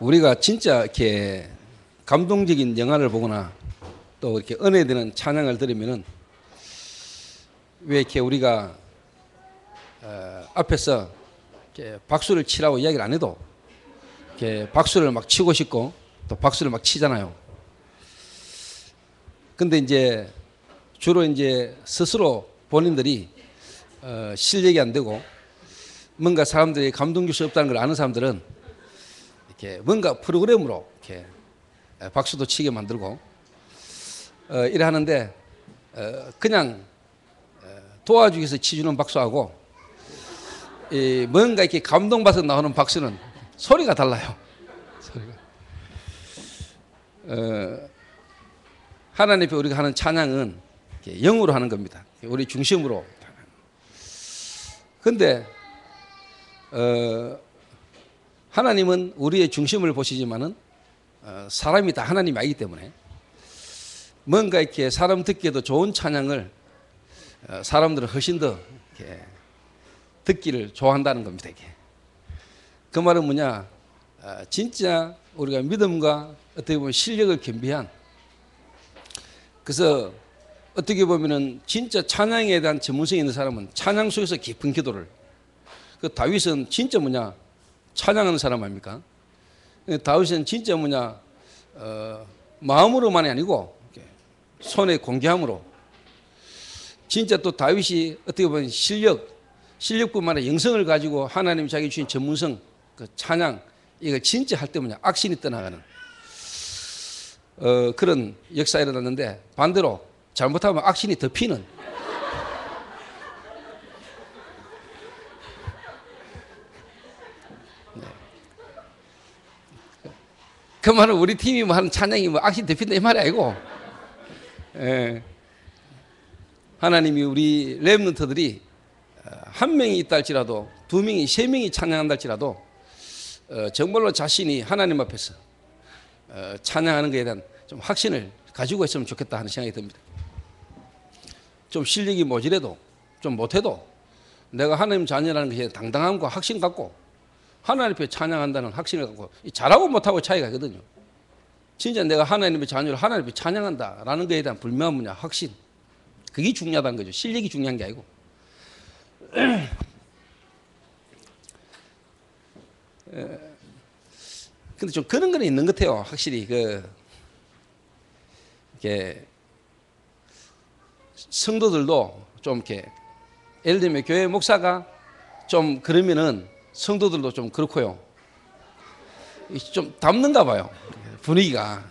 우리가 진짜 이렇게 감동적인 영화를 보거나 또 이렇게 은혜되는 찬양을 들으면은 왜 이렇게 우리가 앞에서 이렇게 박수를 치라고 이야기를 안 해도 이렇게 박수를 막 치고 싶고 또 박수를 막 치잖아요. 근데 이제 주로 이제 스스로 본인들이 실력이 안 되고 뭔가 사람들이 감동 줄 수 없다는 걸 아는 사람들은 이렇게 뭔가 프로그램으로 이렇게 박수도 치게 만들고 이래 하는데 그냥 도와주기 위해서 치주는 박수하고 뭔가 이렇게 감동받아서 나오는 박수는 소리가 달라요. 하나님 앞에 우리가 하는 찬양은 영으로 하는 겁니다. 우리 중심으로. 그런데 하나님은 우리의 중심을 보시지만은 사람이 다 하나님이 아니기 때문에 뭔가 이렇게 사람 듣기에도 좋은 찬양을 사람들은 훨씬 더 이렇게 듣기를 좋아한다는 겁니다. 이게. 그 말은 뭐냐? 진짜 우리가 믿음과 어떻게 보면 실력을 겸비한, 그래서 어떻게 보면은 진짜 찬양에 대한 전문성이 있는 사람은 찬양 속에서 깊은 기도를, 그 다윗은 진짜 뭐냐? 찬양하는 사람 아닙니까? 다윗은 진짜 뭐냐? 마음으로만이 아니고 손의 공개함으로, 진짜 또 다윗이 어떻게 보면 실력뿐만 아니라 영성을 가지고 하나님이 자기 주신 전문성, 그 찬양, 이걸 진짜 할 때 뭐냐? 악신이 떠나가는 그런 역사가 일어났는데, 반대로 잘못하면 악신이 더 피는, 그 말은 우리 팀이 뭐 하는 찬양이 뭐 악신 더 핀다 이 말이 아니고, 하나님이 우리 렘넌트들이 한 명이 있다 할지라도 두 명이 세 명이 찬양한다 할지라도 정말로 자신이 하나님 앞에서 찬양하는 것에 대한 좀 확신을 가지고 있으면 좋겠다 하는 생각이 듭니다. 좀 실력이 모자라도 좀 못해도 내가 하나님 자녀라는 것에 당당함과 확신 갖고 하나님 앞에 찬양한다는 확신을 갖고, 잘하고 못하고 차이가 있거든요. 진짜 내가 하나님의 자녀를 하나님 앞에 찬양한다라는 것에 대한 분명한 뭐냐? 확신. 그게 중요하다는 거죠. 실력이 중요한 게 아니고. 근데 좀 그런 건 있는 것 같아요. 확실히 이렇게 성도들도 좀 이렇게, 예를 들면 교회 목사가 좀 그러면은 성도들도 좀 그렇고요. 좀 닮는가 봐요. 분위기가.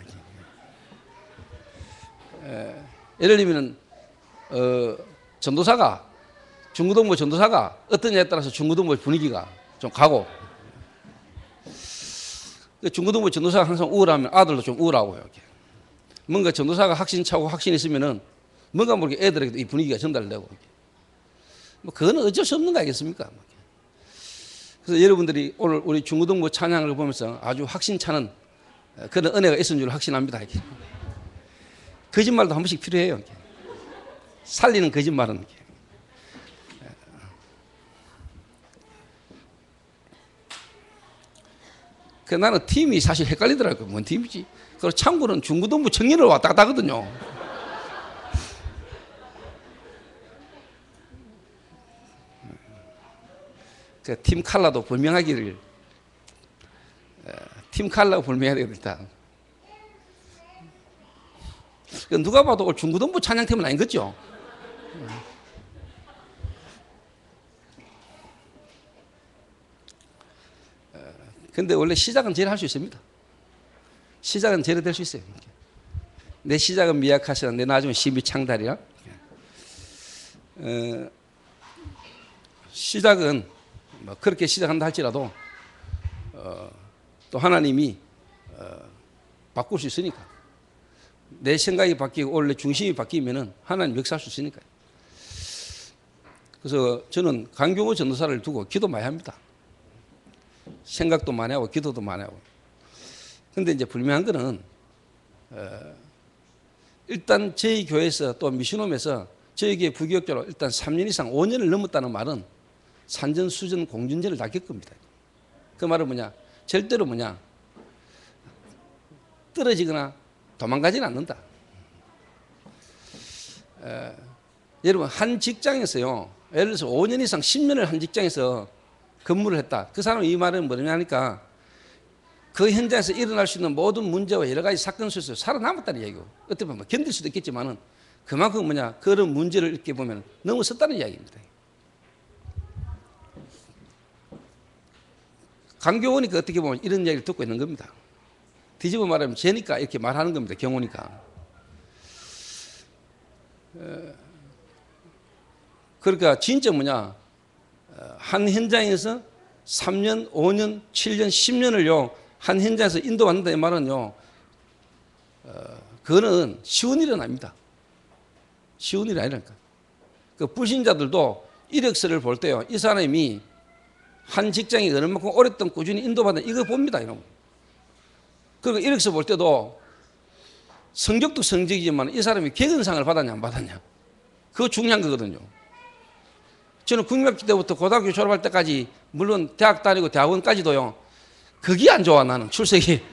예를 들면은 전도사가, 중고등부 전도사가 어떠냐에 따라서 중고등부 분위기가 좀 가고, 중고등부 전도사가 항상 우울하면 아들도 좀 우울하고요. 이렇게. 뭔가 전도사가 확신 차고 확신 있으면은 뭔가 모르게 애들에게도 이 분위기가 전달되고, 뭐 그거는 어쩔 수 없는 거 아니겠습니까? 그래서 여러분들이 오늘 우리 중고등부 찬양을 보면서 아주 확신 차는 그런 은혜가 있는 줄 확신합니다. 이렇게. 거짓말도 한 번씩 필요해요. 이렇게. 살리는 거짓말은 이렇게. 나는 팀이 사실 헷갈리더라고요. 뭔 팀이지? 그리고 참고는 중고등부 청년을 왔다 갔다 하거든요. 팀 칼라도 분명하기를, 팀 칼라가 분명해야 되겠다. 누가 봐도 중고등부 찬양팀은 아닌 거죠. 근데 원래 시작은 제일 할 수 있습니다. 시작은 제일 될 수 있어요. 내 시작은 미약하시나 내 나중은 신비창달이라. 시작은 뭐 그렇게 시작한다 할지라도 또 하나님이 바꿀 수 있으니까. 내 생각이 바뀌고 원래 중심이 바뀌면은 하나님 역사할 수 있으니까요. 그래서 저는 강경호 전도사를 두고 기도 많이 합니다. 생각도 많이 하고 기도도 많이 하고. 근데 이제 분명한 거는 일단 저희 교회에서 또 미션홈에서 저희 교회 부교육자로 일단 3년 이상 5년을 넘었다는 말은 산전수전 공전제를 다 겪습니다. 그 말은 뭐냐? 절대로 뭐냐? 떨어지거나 도망가지는 않는다. 여러분 한 직장에서요, 예를 들어서 5년 이상 10년을 한 직장에서 근무를 했다. 그 사람 이 말은 뭐냐니까 그 현장에서 일어날 수 있는 모든 문제와 여러 가지 사건 속에서 살아남았다는 얘기고, 어떻게 보면 견딜 수도 있겠지만은 그만큼 뭐냐, 그런 문제를 이렇게 보면 넘어섰다는 이야기입니다. 강교원이 어떻게 보면 이런 이야기를 듣고 있는 겁니다. 뒤집어 말하면 쟤니까 이렇게 말하는 겁니다. 경호니까. 그러니까 진짜 뭐냐, 한 현장에서 3년, 5년, 7년, 10년을요 한 현장에서 인도받는다 이 말은요, 그거는 쉬운 일은 아닙니다. 쉬운 일이 아니라니까. 그 불신자들도 이력서를 볼 때요, 이 사람이 한 직장에 얼마만큼 오랫동안 꾸준히 인도받는 이거 봅니다, 여러분. 그리고 이력서 볼 때도 성적도 성적이지만 이 사람이 개근상을 받았냐 안 받았냐, 그거 중요한 거거든요. 저는 국민학교 때부터 고등학교 졸업할 때까지, 물론 대학 다니고 대학원까지도요, 그게 안 좋아. 나는 출석이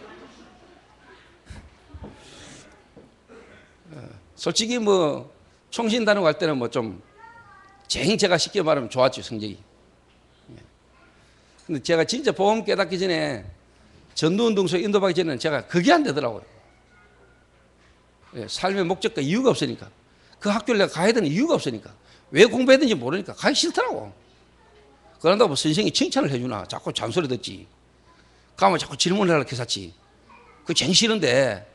솔직히 뭐 총신 다니고 갈 때는 뭐 좀 제가 쉽게 말하면 좋았죠, 성적이. 근데 제가 진짜 복음 깨닫기 전에, 전도운동소 인도받기 전에는 제가 그게 안 되더라고요. 삶의 목적과 이유가 없으니까. 그 학교를 내가 가야 되는 이유가 없으니까. 왜 공부해야 되는지 모르니까 가기 싫더라고. 그런다고 선생님이 칭찬을 해주나, 자꾸 잔소리 듣지. 가면 자꾸 질문을 하려고 해서지. 그거 쟁 싫은데,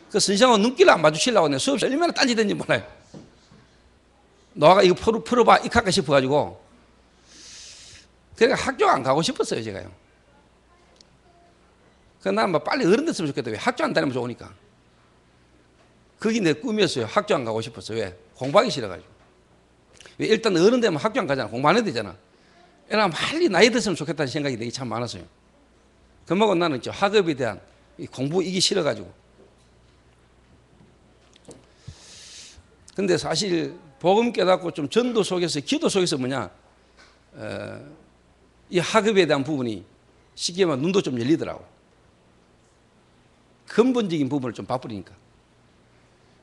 그 선생님하고 눈길을 안 마주치려고 내가 수업에서 얼마나 딴지든지 몰라요. 너가 이거 풀어봐, 익할까 싶어가지고. 그러니까 학교 안 가고 싶었어요, 제가요. 그래서 난 뭐 빨리 어른 됐으면 좋겠다. 왜? 학교 안 다니면 좋으니까. 그게 내 꿈이었어요. 학교 안 가고 싶었어요. 왜? 공부하기 싫어가지고. 왜? 일단 어른 되면 학교 안 가잖아. 공부 안 해도 되잖아. 애나 빨리 나이 됐으면 좋겠다는 생각이 되게 참 많았어요. 그러고 나는 학업에 대한 공부 이기 싫어가지고. 근데 사실 복음 깨닫고 좀 전도 속에서, 기도 속에서 뭐냐, 이 학업에 대한 부분이 쉽게 말하면 눈도 좀 열리더라고. 근본적인 부분을 좀 봐버리니까.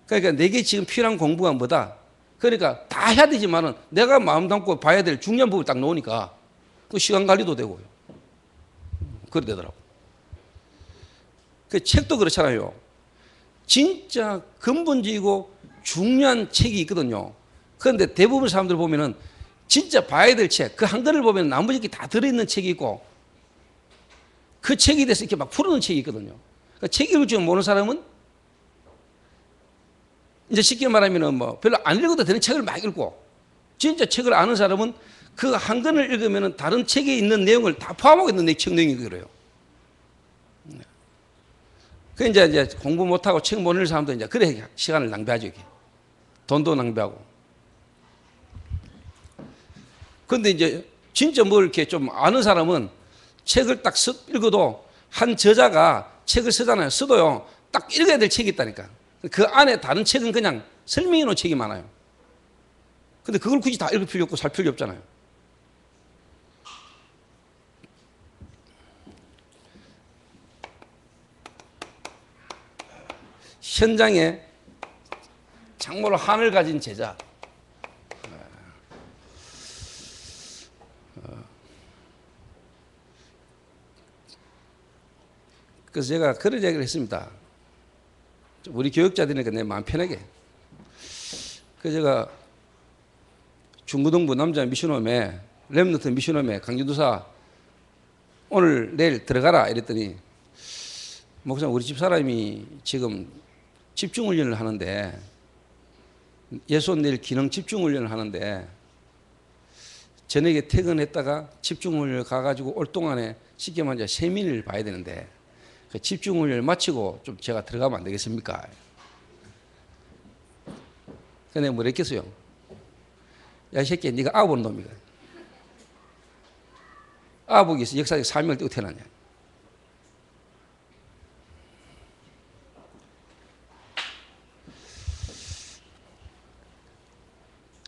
그러니까 내게 지금 필요한 공부가 뭐다. 그러니까 다 해야 되지만은 내가 마음 담고 봐야 될 중요한 부분을 딱 놓으니까 그 시간 관리도 되고요. 그래 되더라고. 그 책도 그렇잖아요. 진짜 근본적이고 중요한 책이 있거든요. 그런데 대부분 사람들 보면은 진짜 봐야 될 책, 그 한 권을 보면 나머지 게 다 들어있는 책이 있고, 그 책에 대해서 이렇게 막 풀어놓은 책이 있거든요. 그러니까 책 읽을 줄 모르는 사람은 이제 쉽게 말하면은 뭐 별로 안 읽어도 되는 책을 막 읽고, 진짜 책을 아는 사람은 그 한 권을 읽으면은 다른 책에 있는 내용을 다 포함하고 있는 책 내용이 그래요. 그 이제 공부 못하고 책 못 읽는 사람도 이제 그래 시간을 낭비하죠, 이게. 돈도 낭비하고. 근데 이제 진짜 뭘 이렇게 좀 아는 사람은 책을 딱 읽어도 한 저자가 책을 쓰잖아요. 써도요, 딱 읽어야 될 책이 있다니까. 그 안에 다른 책은 그냥 설명해 놓은 책이 많아요. 근데 그걸 굳이 다 읽을 필요 없고 살 필요 없잖아요. 현장에 참으로 한을 가진 제자. 그래서 제가 그런 얘기를 했습니다. 우리 교육자들이니까 내 마음 편하게. 그래서 제가 중부동부 남자 미션홈에, 렘넌트 미션홈에 강준도사 오늘 내일 들어가라 이랬더니, 목사님 우리 집 사람이 지금 집중훈련을 하는데, 예손 내일 기능 집중훈련을 하는데, 저녁에 퇴근했다가 집중훈련을 가가지고 올 동안에 쉽게 말하면 세미를 봐야 되는데, 그 집중훈련을 마치고 좀 제가 들어가면 안 되겠습니까? 근데 내가 뭐 했겠어요? 야, 이 새끼야, 네가 아버는 놈이가. 아버기 있어. 역사적 사명을 떼고 태어났냐.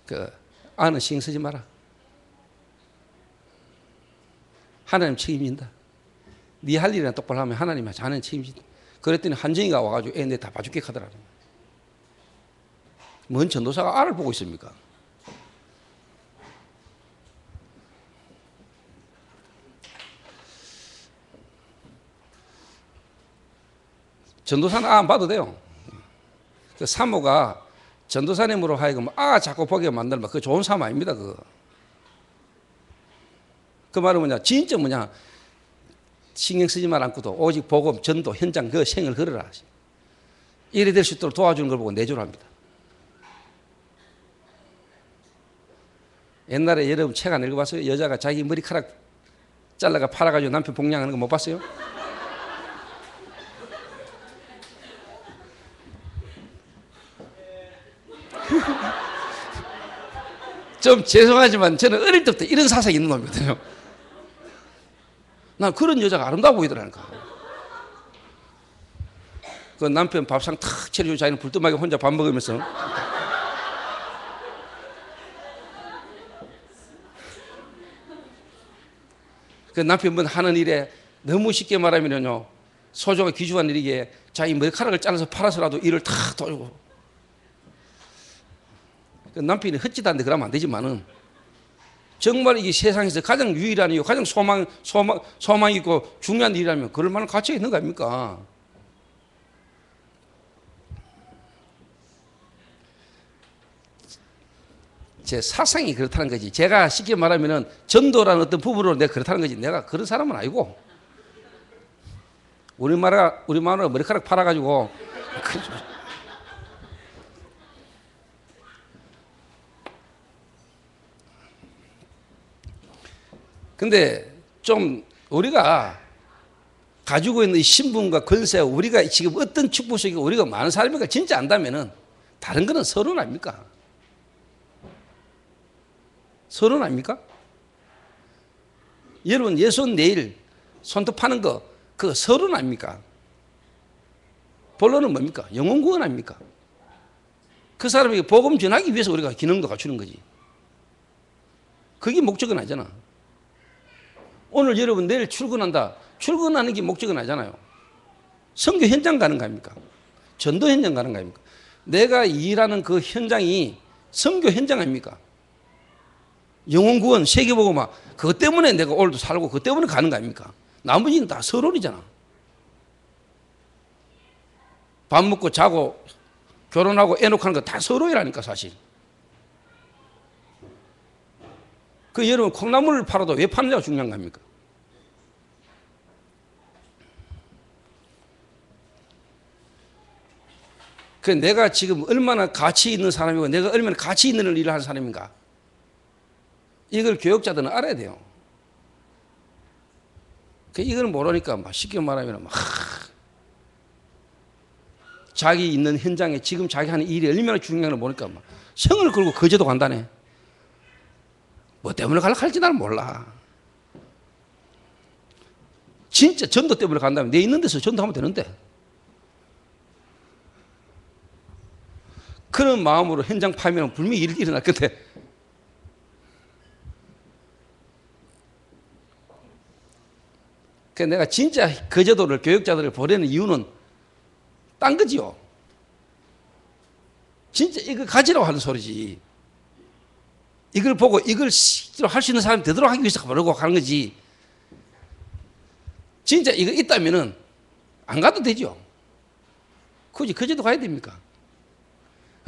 그 아는 신경 쓰지 마라. 하나님 책임진다. 네 할 일이나 똑바로 하면 하나님이 자는 책임진다. 그랬더니 한정이가 와가지고 내 다 봐줄게 하더라. 뭔 전도사가 알을 보고 있습니까? 전도사는 안 봐도 돼요. 그 사모가 전도사님으로 하여금 자꾸 보게 만들면 그거 좋은 사모 아닙니다. 그 말은 뭐냐? 진짜 뭐냐? 신경 쓰지만 않고도 오직 복음, 전도, 현장 그 생을 걸어라. 이래 될 수 있도록 도와주는 걸 보고 내주라 합니다. 옛날에 여러분 책 안 읽어봤어요? 여자가 자기 머리카락 잘라가 팔아가지고 남편 복양하는 거 못 봤어요? 좀 죄송하지만 저는 어릴 때부터 이런 사상이 있는 놈이거든요. 난 그런 여자가 아름다워 보이더라니까. 그 남편 밥상 탁 차려주고 자기는 불뚝하게 혼자 밥 먹으면서 그 남편분 하는 일에 너무 쉽게 말하면요 소중하게 귀중한 일이기에 자기 머리카락을 잘라서 팔아서라도 일을 탁 돌고 그 남편이 헛짓한데 그러면 안 되지만은 정말 이게 세상에서 가장 유일한 이유, 가장 소망 있고 중요한 일이라면 그럴 만한 가치가 있는 거 아닙니까? 제 사상이 그렇다는 거지. 제가 쉽게 말하면은 전도라는 어떤 부분으로 내가 그렇다는 거지. 내가 그런 사람은 아니고 우리 마누라 머리카락 팔아가지고 근데 좀 우리가 가지고 있는 이 신분과 권세, 우리가 지금 어떤 축복 속에 우리가 많은 사람이니까 진짜 안다면은 다른 거는 서론 아닙니까? 서론 아닙니까? 여러분 예손 내일 손톱 파는 거 그거 서론 아닙니까? 본론은 뭡니까? 영혼 구원 아닙니까? 그 사람에게 복음 전하기 위해서 우리가 기능도 갖추는 거지. 그게 목적은 아니잖아. 오늘 여러분 내일 출근한다. 출근하는 게 목적은 아니잖아요. 선교 현장 가는 거 아닙니까? 전도 현장 가는 거 아닙니까? 내가 일하는 그 현장이 선교 현장 아닙니까? 영혼 구원, 세계복음화 그것 때문에 내가 오늘도 살고 그것 때문에 가는 거 아닙니까? 나머지는 다 서론이잖아. 밥 먹고 자고 결혼하고 애 놓고 하는 거 다 서론이라니까 사실. 그 여러분 콩나물을 팔아도 왜 파느냐가 중요한 거 아닙니까? 그 내가 지금 얼마나 가치 있는 사람이고 내가 얼마나 가치 있는 일을 하는 사람인가? 이걸 교육자들은 알아야 돼요. 그 이걸 모르니까 막 쉽게 말하면 막 자기 있는 현장에 지금 자기 하는 일이 얼마나 중요한 걸 모르니까 막 성을 걸고 거제도 간다네. 뭐 때문에 갈지 나는 몰라. 진짜 전도 때문에 간다면 내 있는 데서 전도하면 되는데. 그런 마음으로 현장 파면 분명히 일이 일어날 건데. 그래서 내가 진짜 거제도를 교육자들을 보내는 이유는 딴 거지요. 진짜 이거 가지라고 하는 소리지. 이걸 보고 이걸 할 수 있는 사람이 되도록 하기 위해서 보려고 하는 거지. 진짜 이거 있다면은 안 가도 되죠. 굳이 거제도 가야 됩니까?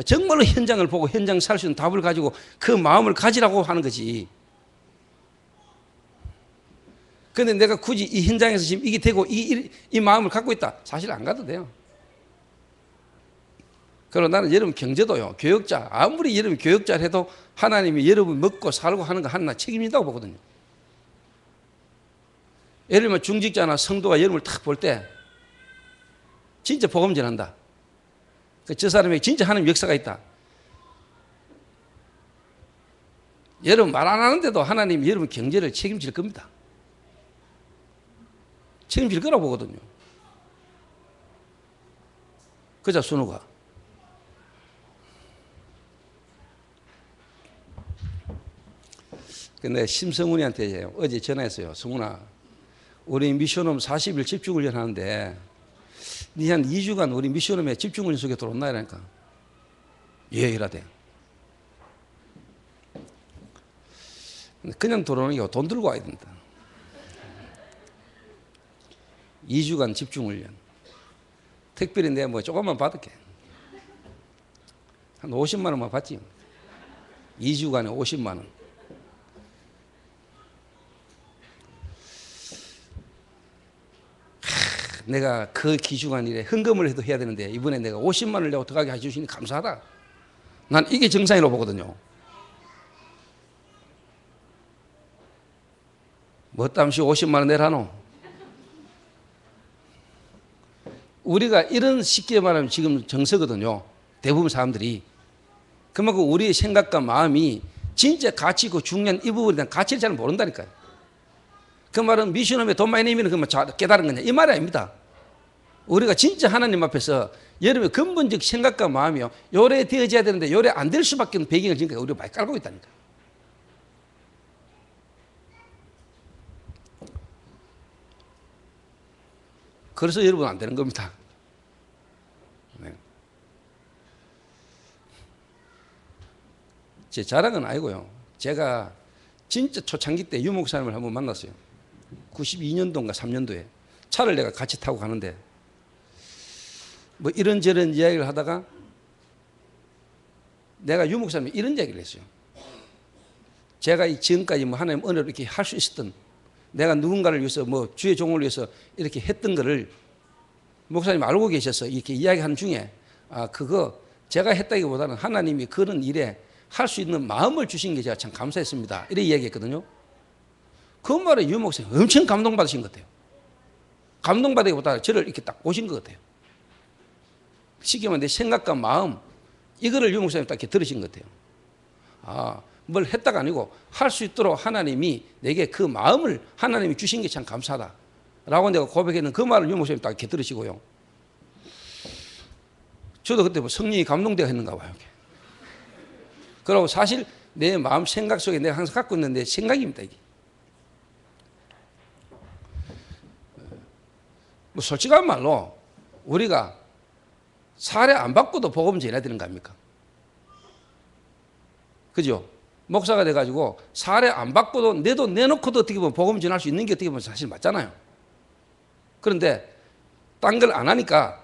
정말로 현장을 보고 현장 살 수 있는 답을 가지고 그 마음을 가지라고 하는 거지. 그런데 내가 굳이 이 현장에서 지금 이게 되고 이 마음을 갖고 있다. 사실 안 가도 돼요. 그리고 나는 여러분 경제도요. 교육자 아무리 여러분 교육자를 해도 하나님이 여러분 먹고 살고 하는 거 하나 책임진다고 보거든요. 예를 들면 중직자나 성도가 여러분을 딱 볼 때 진짜 복음 전한다. 저 사람에게 진짜 하나님 역사가 있다. 여러분 말 안 하는데도 하나님이 여러분 경제를 책임질 겁니다. 책임질 거라고 보거든요. 그자 순우가 근데 심성훈이한테 어제 전화했어요. 성훈아, 우리 미션홈 40일 집중훈련 하는데 니 한 2주간 우리 미션홈에 집중훈련 속에 들어온다 이러니까 예 이라대. 그냥 들어오는 게 돈 들고 와야 된다. 2주간 집중훈련. 특별히 내가 뭐 조금만 받을게. 한 50만 원만 받지. 2주간에 50만 원. 내가 그 기주간 일에 헌금을 해도 해야 되는데 이번에 내가 50만 원을 내고 들어가게 해주시니 감사하다. 난 이게 정상이라고 보거든요. 뭐 땀시 50만 원 내라노? 우리가 이런 쉽게 말하면 지금 정서거든요. 대부분 사람들이. 그만큼 우리의 생각과 마음이 진짜 가치 있고 중요한 이 부분에 대한 가치를 잘 모른다니까요. 그 말은 미션홈에 돈 많이 내면 그만 깨달은 거냐 이 말이 아닙니다. 우리가 진짜 하나님 앞에서 여러분의 근본적 생각과 마음이요 요래 되어져야 되는데 요래 안 될 수밖에 없는 배경을 지금까지 우리가 많이 깔고 있다니까. 그래서 여러분 안 되는 겁니다. 네. 제 자랑은 아니고요. 제가 진짜 초창기 때 유 목사님을 한번 만났어요. 92년도인가 3년도에 차를 내가 같이 타고 가는데 뭐 이런저런 이야기를 하다가 내가 유 목사님이 이런 이야기를 했어요. 제가 지금까지 뭐 하나님 은혜로 이렇게 할 수 있었던 내가 누군가를 위해서 뭐 주의 종을 위해서 이렇게 했던 거를 목사님 알고 계셔서 이렇게 이야기하는 중에 아 그거 제가 했다기보다는 하나님이 그런 일에 할 수 있는 마음을 주신 게 제가 참 감사했습니다. 이렇게 이야기했거든요. 그 말에 유 목사님 엄청 감동받으신 것 같아요. 감동받기보다 저를 이렇게 딱 보신 것 같아요. 쉽게 말하면 내 생각과 마음 이거를 유 목사님 딱 이렇게 들으신 것 같아요. 아, 뭘 했다가 아니고 할 수 있도록 하나님이 내게 그 마음을 하나님이 주신 게 참 감사하다 라고 내가 고백했는 그 말을 유 목사님 딱 이렇게 들으시고요. 저도 그때 뭐 성령이 감동되어 했는가 봐요. 그리고 사실 내 마음 생각 속에 내가 항상 갖고 있는 내 생각입니다. 이게. 뭐 솔직한 말로 우리가 사례 안 받고도 복음 전해야 되는 거 아닙니까? 그죠? 목사가 돼가지고 사례 안 받고도 내 돈 내놓고도 어떻게 보면 복음 전할 수 있는 게 어떻게 보면 사실 맞잖아요. 그런데 딴 걸 안 하니까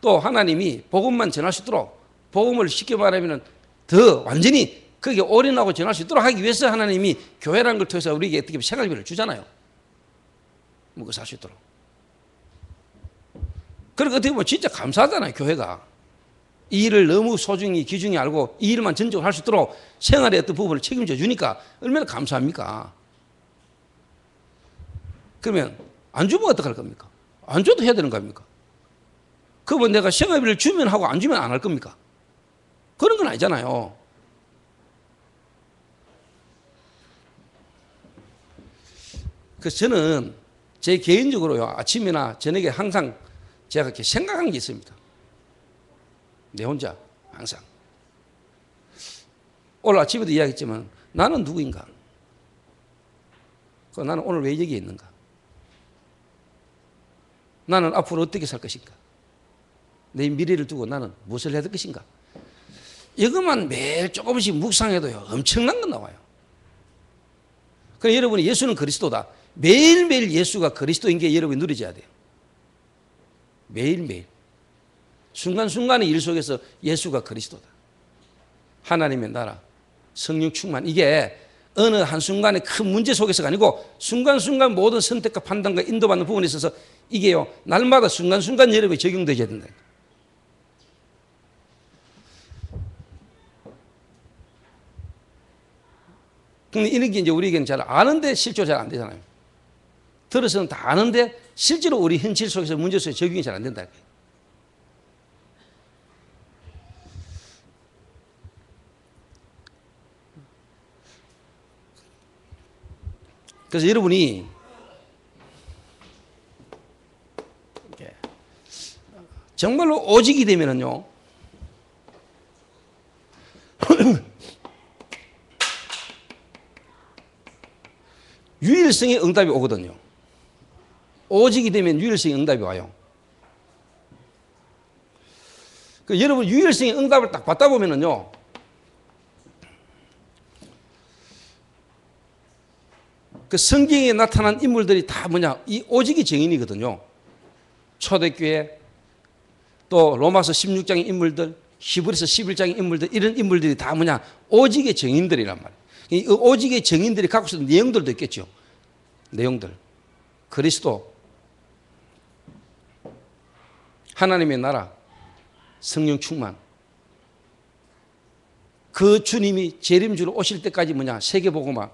또 하나님이 복음만 전할 수 있도록 복음을 쉽게 말하면 더 완전히 거기에 올인하고 전할 수 있도록 하기 위해서 하나님이 교회라는 걸 통해서 우리에게 어떻게 보면 생활비를 주잖아요. 뭐 그거 살 수 있도록. 그러니까 어떻게 보면 진짜 감사하잖아요. 교회가. 이 일을 너무 소중히 귀중히 알고 이 일만 전적으로 할 수 있도록 생활의 어떤 부분을 책임져 주니까 얼마나 감사합니까? 그러면 안 주면 어떡할 겁니까? 안 줘도 해야 되는 거 아닙니까? 그러면 내가 생활비를 주면 하고 안 주면 안 할 겁니까? 그런 건 아니잖아요. 그래서 저는 제 개인적으로요 아침이나 저녁에 항상 제가 이렇게 생각한 게 있습니다. 내 혼자 항상. 오늘 아침에도 이야기했지만 나는 누구인가? 나는 오늘 왜 여기에 있는가? 나는 앞으로 어떻게 살 것인가? 내 미래를 두고 나는 무엇을 해야 될 것인가? 이것만 매일 조금씩 묵상해도요 엄청난 건 나와요. 그러니까 여러분이 예수는 그리스도다. 매일매일 예수가 그리스도인 게 여러분이 누려져야 돼요. 매일매일. 순간순간의 일 속에서 예수가 그리스도다. 하나님의 나라, 성령 충만. 이게 어느 한순간의 큰 문제 속에서가 아니고 순간순간 모든 선택과 판단과 인도받는 부분에 있어서 이게요 날마다 순간순간 여러분이 적용되어야 된다. 근데 이런 게 이제 우리에게는 잘 아는데 실제로 잘 안 되잖아요. 들어서는 다 아는데 실제로 우리 현실 속에서 문제 속에 적용이 잘 안 된다. 그래서 여러분이 정말로 오직이 되면은요 유일성의 응답이 오거든요. 오직이 되면 유일성의 응답이 와요. 여러분 유일성의 응답을 딱 받다 보면은요, 그 성경에 나타난 인물들이 다 뭐냐, 이 오직의 증인이거든요. 초대교회, 또 로마서 16장의 인물들, 히브리서 11장의 인물들, 이런 인물들이 다 뭐냐, 오직의 증인들이란 말이에요. 이 오직의 증인들이 갖고 있는 내용들도 있겠죠. 내용들. 그리스도, 하나님의 나라, 성령 충만. 그 주님이 재림주로 오실 때까지 뭐냐, 세계복음화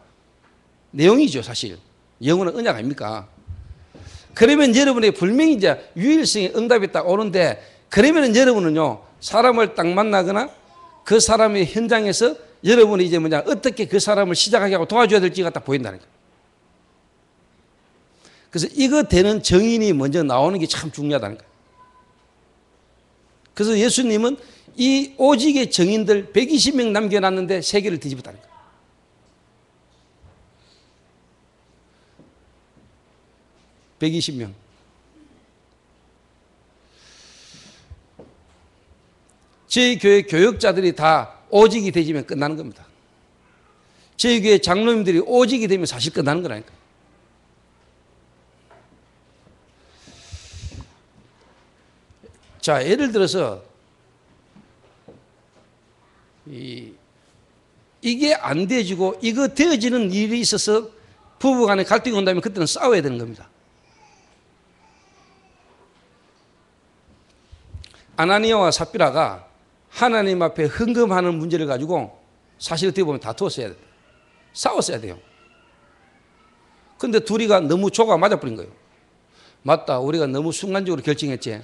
내용이죠, 사실. 영원한 언약 아닙니까? 그러면 여러분의 분명히 이제 유일성의 응답이 딱 오는데, 그러면 여러분은요, 사람을 딱 만나거나 그 사람의 현장에서 여러분이 이제 뭐냐, 어떻게 그 사람을 시작하게 하고 도와줘야 될지가 딱 보인다는 거예요. 그래서 이거 되는 정인이 먼저 나오는 게 참 중요하다는 거예요. 그래서 예수님은 이 오직의 정인들 120명 남겨놨는데 세계를 뒤집었다는 거예요. (120명) 저희 교회 교역자들이 다 오직이 되지면 끝나는 겁니다. 저희 교회 장로님들이 오직이 되면 사실 끝나는 거라니까. 자, 예를 들어서 이게 안 되어지고 이거 되어지는 일이 있어서 부부간에 갈등이 온다면 그때는 싸워야 되는 겁니다. 아나니아와 삽비라가 하나님 앞에 헌금하는 문제를 가지고 사실 어떻게 보면 다투었어야 돼요. 싸웠어야 돼요. 근데 둘이가 너무 조가 맞아버린 거예요. 맞다, 우리가 너무 순간적으로 결정했지.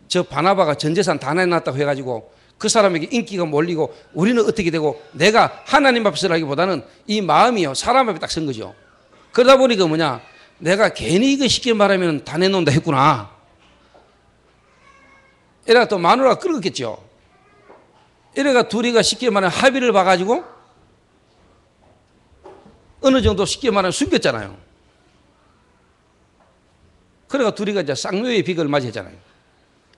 저 바나바가 전 재산 다 내놨다고 해가지고 그 사람에게 인기가 몰리고 우리는 어떻게 되고, 내가 하나님 앞에서라기보다는 이 마음이요, 사람 앞에 딱 선 거죠. 그러다 보니까 뭐냐, 내가 괜히 이거 쉽게 말하면 다 내놓는다 했구나. 이래가 또 마누라가 끌었겠죠. 이래가 둘이가 쉽게 말하면 합의를 봐가지고 어느 정도 쉽게 말하면 숨겼잖아요. 그래가 둘이가 이제 쌍묘의 비극을 맞이했잖아요.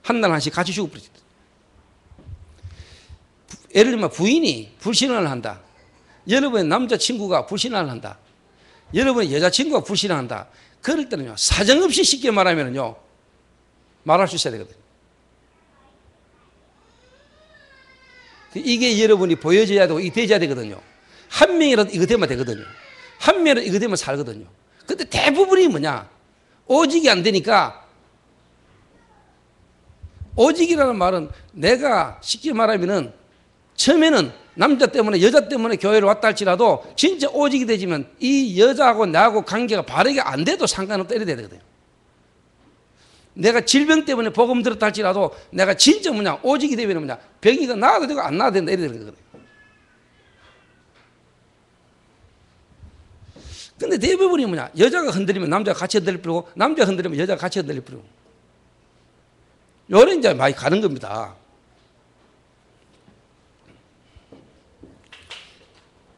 한날 한씩 같이 죽어버렸다. 예를 들면 부인이 불신을 한다. 여러분의 남자친구가 불신을 한다. 여러분의 여자친구가 불신을 한다. 그럴 때는요, 사정없이 쉽게 말하면요, 말할 수 있어야 되거든요. 이게 여러분이 보여져야 되고 이게 되어야 되거든요. 한 명이라도 이거 되면 되거든요. 한 명이라도 이거 되면 살거든요. 근데 대부분이 뭐냐, 오직이 안 되니까. 오직이라는 말은 내가 쉽게 말하면은 처음에는 남자 때문에 여자 때문에 교회를 왔다 할지라도 진짜 오직이 되지만 이 여자하고 나하고 관계가 바르게 안 돼도 상관없다 이래야 되거든요. 내가 질병 때문에 복음 들었다 할지라도 내가 진짜 뭐냐, 오직이 되면 뭐냐, 병이가 나아도 되고 안 나아도 된다 이래야 되거든요. 근데 대부분이 뭐냐, 여자가 흔들리면 남자가 같이 흔들릴 뿐이고 남자가 흔들리면 여자가 같이 흔들릴 뿐이고, 요런 이제 많이 가는 겁니다.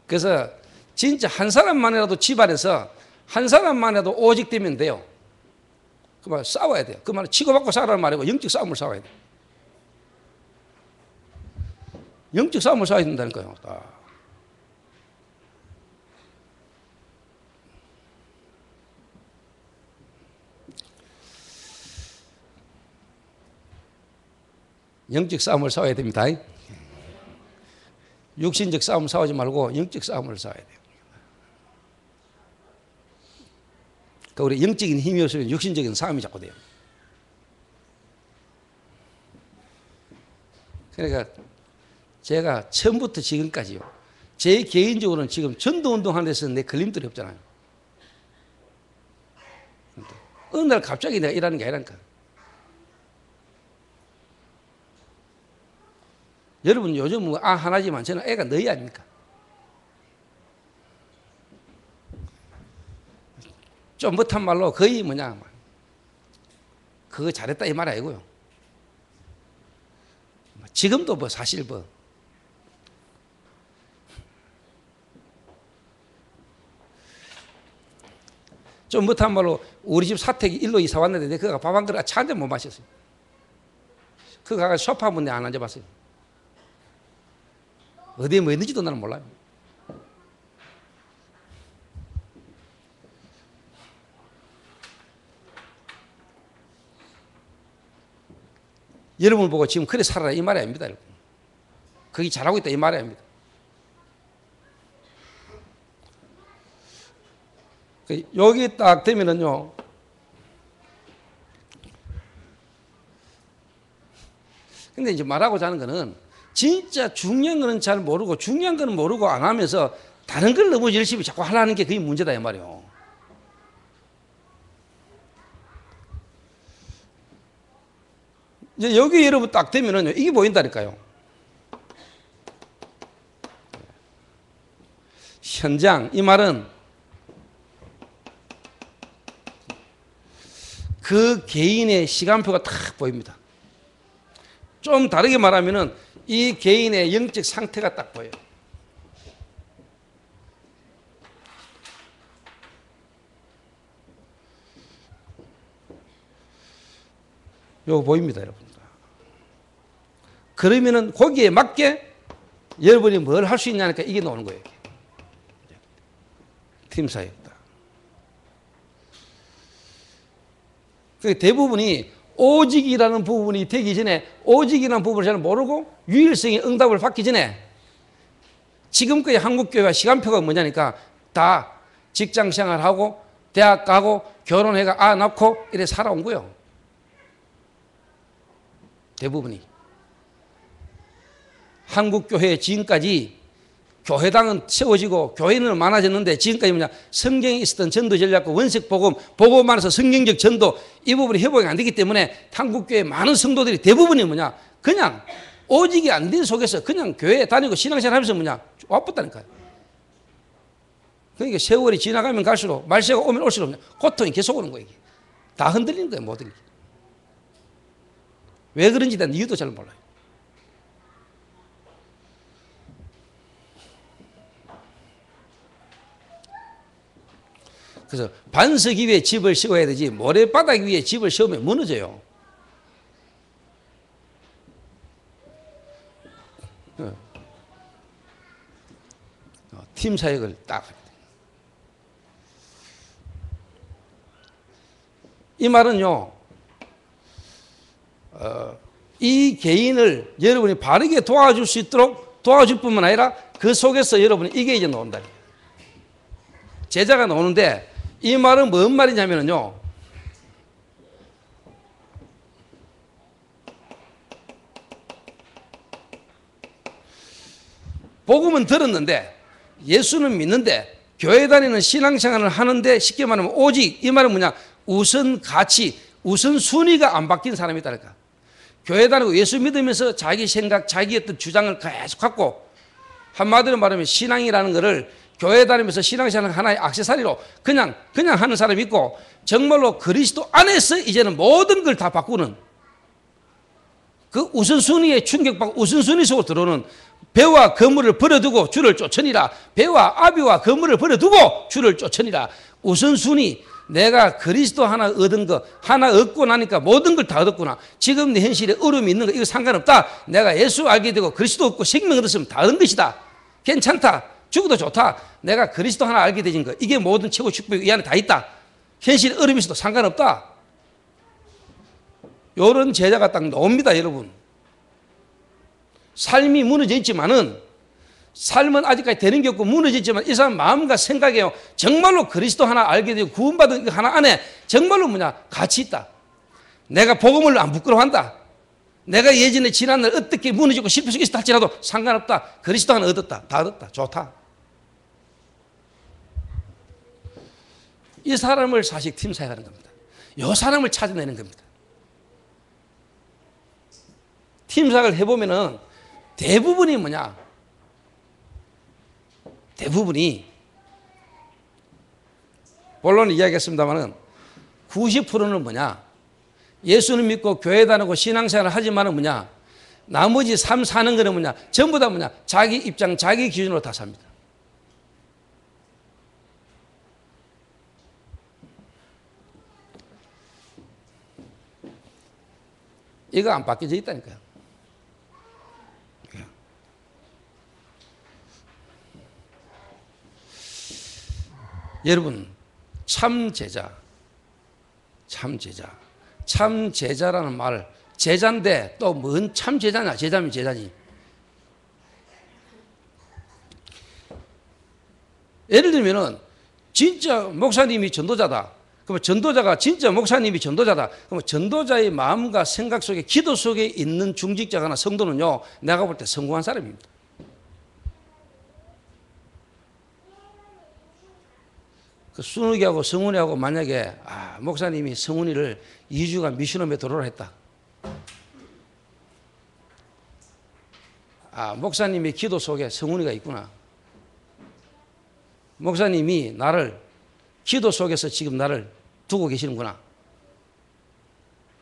그래서 진짜 한 사람만이라도 집안에서 한 사람만이라도 오직 되면 돼요. 그 말 싸워야 돼요. 그 말은 치고받고 싸우라는 말이고 영적 싸움을 싸워야 돼요. 영적 싸움을 싸워야 된다니까요. 영적 싸움을 싸워야 됩니다. 육신적 싸움을 싸우지 말고 영적 싸움을 싸워야 돼요. 그러니까 우리 영적인 힘이 없으면 육신적인 싸움이 자꾸 돼요. 그러니까 제가 처음부터 지금까지요, 제 개인적으로는 지금 전도운동하는 데서 내 걸림돌이 없잖아요. 어느 날 갑자기 내가 일하는 게 아니라니까. 여러분 요즘 하나지만 저는 애가 너희 아닙니까? 좀 못한 말로 거의 뭐냐, 그거 잘했다 이 말 아니고요. 지금도 뭐 사실 뭐 좀 못한 말로 우리 집 사택이 일로 이사 왔는데 내가 밥 한 그릇 차 한 잔 못 마셨어요. 그 가가 소파 한 번에 안 앉아봤어요. 어디에 뭐 있는지도 나는 몰라요. 여러분을 보고 지금 그래 살아라 이 말이 아닙니다. 여러분. 거기 잘하고 있다 이 말이 아닙니다. 여기 딱 되면은요, 근데 이제 말하고자 하는 거는 진짜 중요한 거는 잘 모르고 중요한 거는 모르고 안 하면서 다른 걸 너무 열심히 자꾸 하려는 게 그게 문제다 이 말이에요. 이제 여기 여러분 딱 되면은요, 이게 보인다니까요. 현장, 이 말은 그 개인의 시간표가 딱 보입니다. 좀 다르게 말하면은 이 개인의 영적 상태가 딱 보여요. 요거 보입니다, 여러분. 그러면은 거기에 맞게 여러분이 뭘 할 수 있냐니까 이게 나오는 거예요. 팀 사역이다. 대부분이 오직이라는 부분이 되기 전에 오직이라는 부분을 잘 모르고 유일성의 응답을 받기 전에 지금까지 한국교회와 시간표가 뭐냐니까 다 직장 생활하고 대학 가고 결혼해가 아 낳고 이래 살아온 거예요. 대부분이. 한국교회 지금까지 교회당은 세워지고 교회는 많아졌는데 지금까지 뭐냐 성경에 있었던 전도 전략과 원색 복음, 복음만에서 성경적 전도 이 부분이 회복이 안 되기 때문에 한국교회 많은 성도들이 대부분이 뭐냐 그냥 오직이 안 된 속에서 그냥 교회에 다니고 신앙생활 하면서 뭐냐 와붙다니까요. 그러니까 세월이 지나가면 갈수록 말세가 오면 올수록 고통이 계속 오는 거예요. 다 흔들리는 거예요. 모든 게. 왜 그런지 대한 이유도 잘 몰라요. 그래서 반석 위에 집을 세워야 되지 모래바닥 위에 집을 세우면 무너져요. 팀 사역을 딱. 이 말은요, 이 개인을 여러분이 바르게 도와줄 수 있도록 도와줄 뿐만 아니라 그 속에서 여러분이 이게 이제 나온다. 제자가 나오는데 이 말은 뭔 말이냐면요. 복음은 들었는데 예수는 믿는데 교회 다니는 신앙생활을 하는데 쉽게 말하면 오직 이 말은 뭐냐 우선 가치, 우선 순위가 안 바뀐 사람이다니까. 교회 다니고 예수 믿으면서 자기 생각, 자기 어떤 주장을 계속 갖고 한마디로 말하면 신앙이라는 것을 교회 다니면서 신앙생활 하나의 액세서리로 그냥 하는 사람이 있고 정말로 그리스도 안에서 이제는 모든 걸 다 바꾸는 그 우선순위에 충격받고 우선순위 속으로 들어오는 배와 거물을 버려두고 주를 쫓으니라. 배와 아비와 거물을 버려두고 주를 쫓으니라. 우선순위 내가 그리스도 하나 얻은 거 하나 얻고 나니까 모든 걸 다 얻었구나. 지금 내 현실에 어려움이 있는 거 이거 상관없다. 내가 예수 알게 되고 그리스도 얻고 생명 얻었으면 다 얻은 것이다. 괜찮다. 죽어도 좋다. 내가 그리스도 하나 알게 되진 거 이게 모든 최고 축복이 이 안에 다 있다. 현실 어려움이 있어도 상관없다. 이런 제자가 딱 나옵니다, 여러분. 삶이 무너져 있지만은 삶은 아직까지 되는 게 없고 무너졌지만 이 사람 마음과 생각에요. 정말로 그리스도 하나 알게 되고 구원받은 그 하나 안에 정말로 뭐냐 가치 있다. 내가 복음을 안 부끄러워한다. 내가 예전에 지난날 어떻게 무너지고 실패 속에 있었다 할지라도 상관없다. 그리스도 하나 얻었다. 다 얻었다. 좋다. 이 사람을 사실 팀 사역하는 겁니다. 이 사람을 찾아내는 겁니다. 팀 사역을 해보면은 대부분이 뭐냐? 대부분이 본론 이야기했습니다만은 90%는 뭐냐? 예수는 믿고 교회 다니고 신앙생활을 하지만은 뭐냐? 나머지 삶 사는 거는 뭐냐? 전부 다 뭐냐? 자기 입장, 자기 기준으로 다 삽니다. 이거 안 바뀌어져 있다니까요. 여러분, 참 제자, 참 제자라는 말, 제자인데 또 뭔 참 제자냐? 제자면 제자지. 예를 들면은 진짜 목사님이 전도자다. 그러면 전도자가 진짜 목사님이 전도자다. 그러면 전도자의 마음과 생각 속에, 기도 속에 있는 중직자거나 성도는요, 내가 볼 때 성공한 사람입니다. 그 순욱이하고 성훈이하고 만약에 목사님이 성훈이를 2주간 미션홈에 들어오라 했다. 목사님의 기도 속에 성훈이가 있구나. 목사님이 나를 기도 속에서 지금 나를 두고 계시는구나.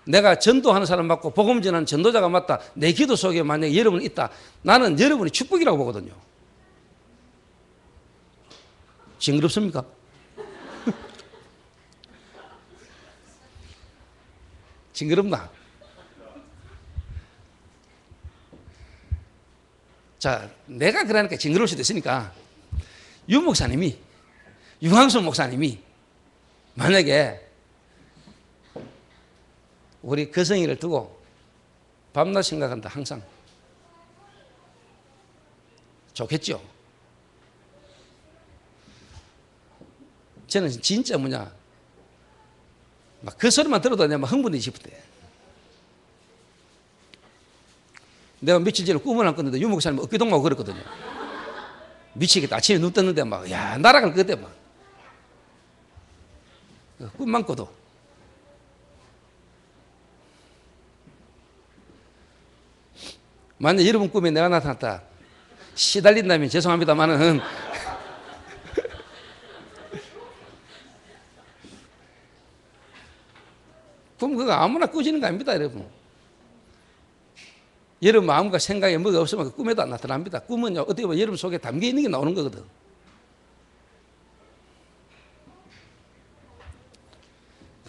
내가 전도하는 사람 맞고 복음 전하는 전도자가 맞다. 내 기도 속에 만약에 여러분이 있다. 나는 여러분이 축복이라고 보거든요. 징그럽습니까? 징그럽나? 자, 내가 그러니까 징그러울 수도 있으니까 유 목사님이, 유황순 목사님이 만약에 우리 거성이를 두고 밤낮 생각한다. 항상 좋겠죠. 저는 진짜 막 그 소리만 들어도 내가 막 흥분이 싶대. 내가 며칠 전에 꿈을 안 꿨는데 유 목사님 어깨동무하고 그랬거든요. 미치겠다. 아침에 눈 떴는데 날아갈 것 같아. 꿈만 꿔도. 만약 여러분 꿈에 내가 나타났다. 시달린다면 죄송합니다만은 꿈 그거 아무나 꾸지는 거 아닙니다, 여러분. 여러분 마음과 생각에 뭐가 없으면 꿈에도 안 나타납니다. 꿈은요, 어떻게 보면 여러분 속에 담겨 있는 게 나오는 거거든.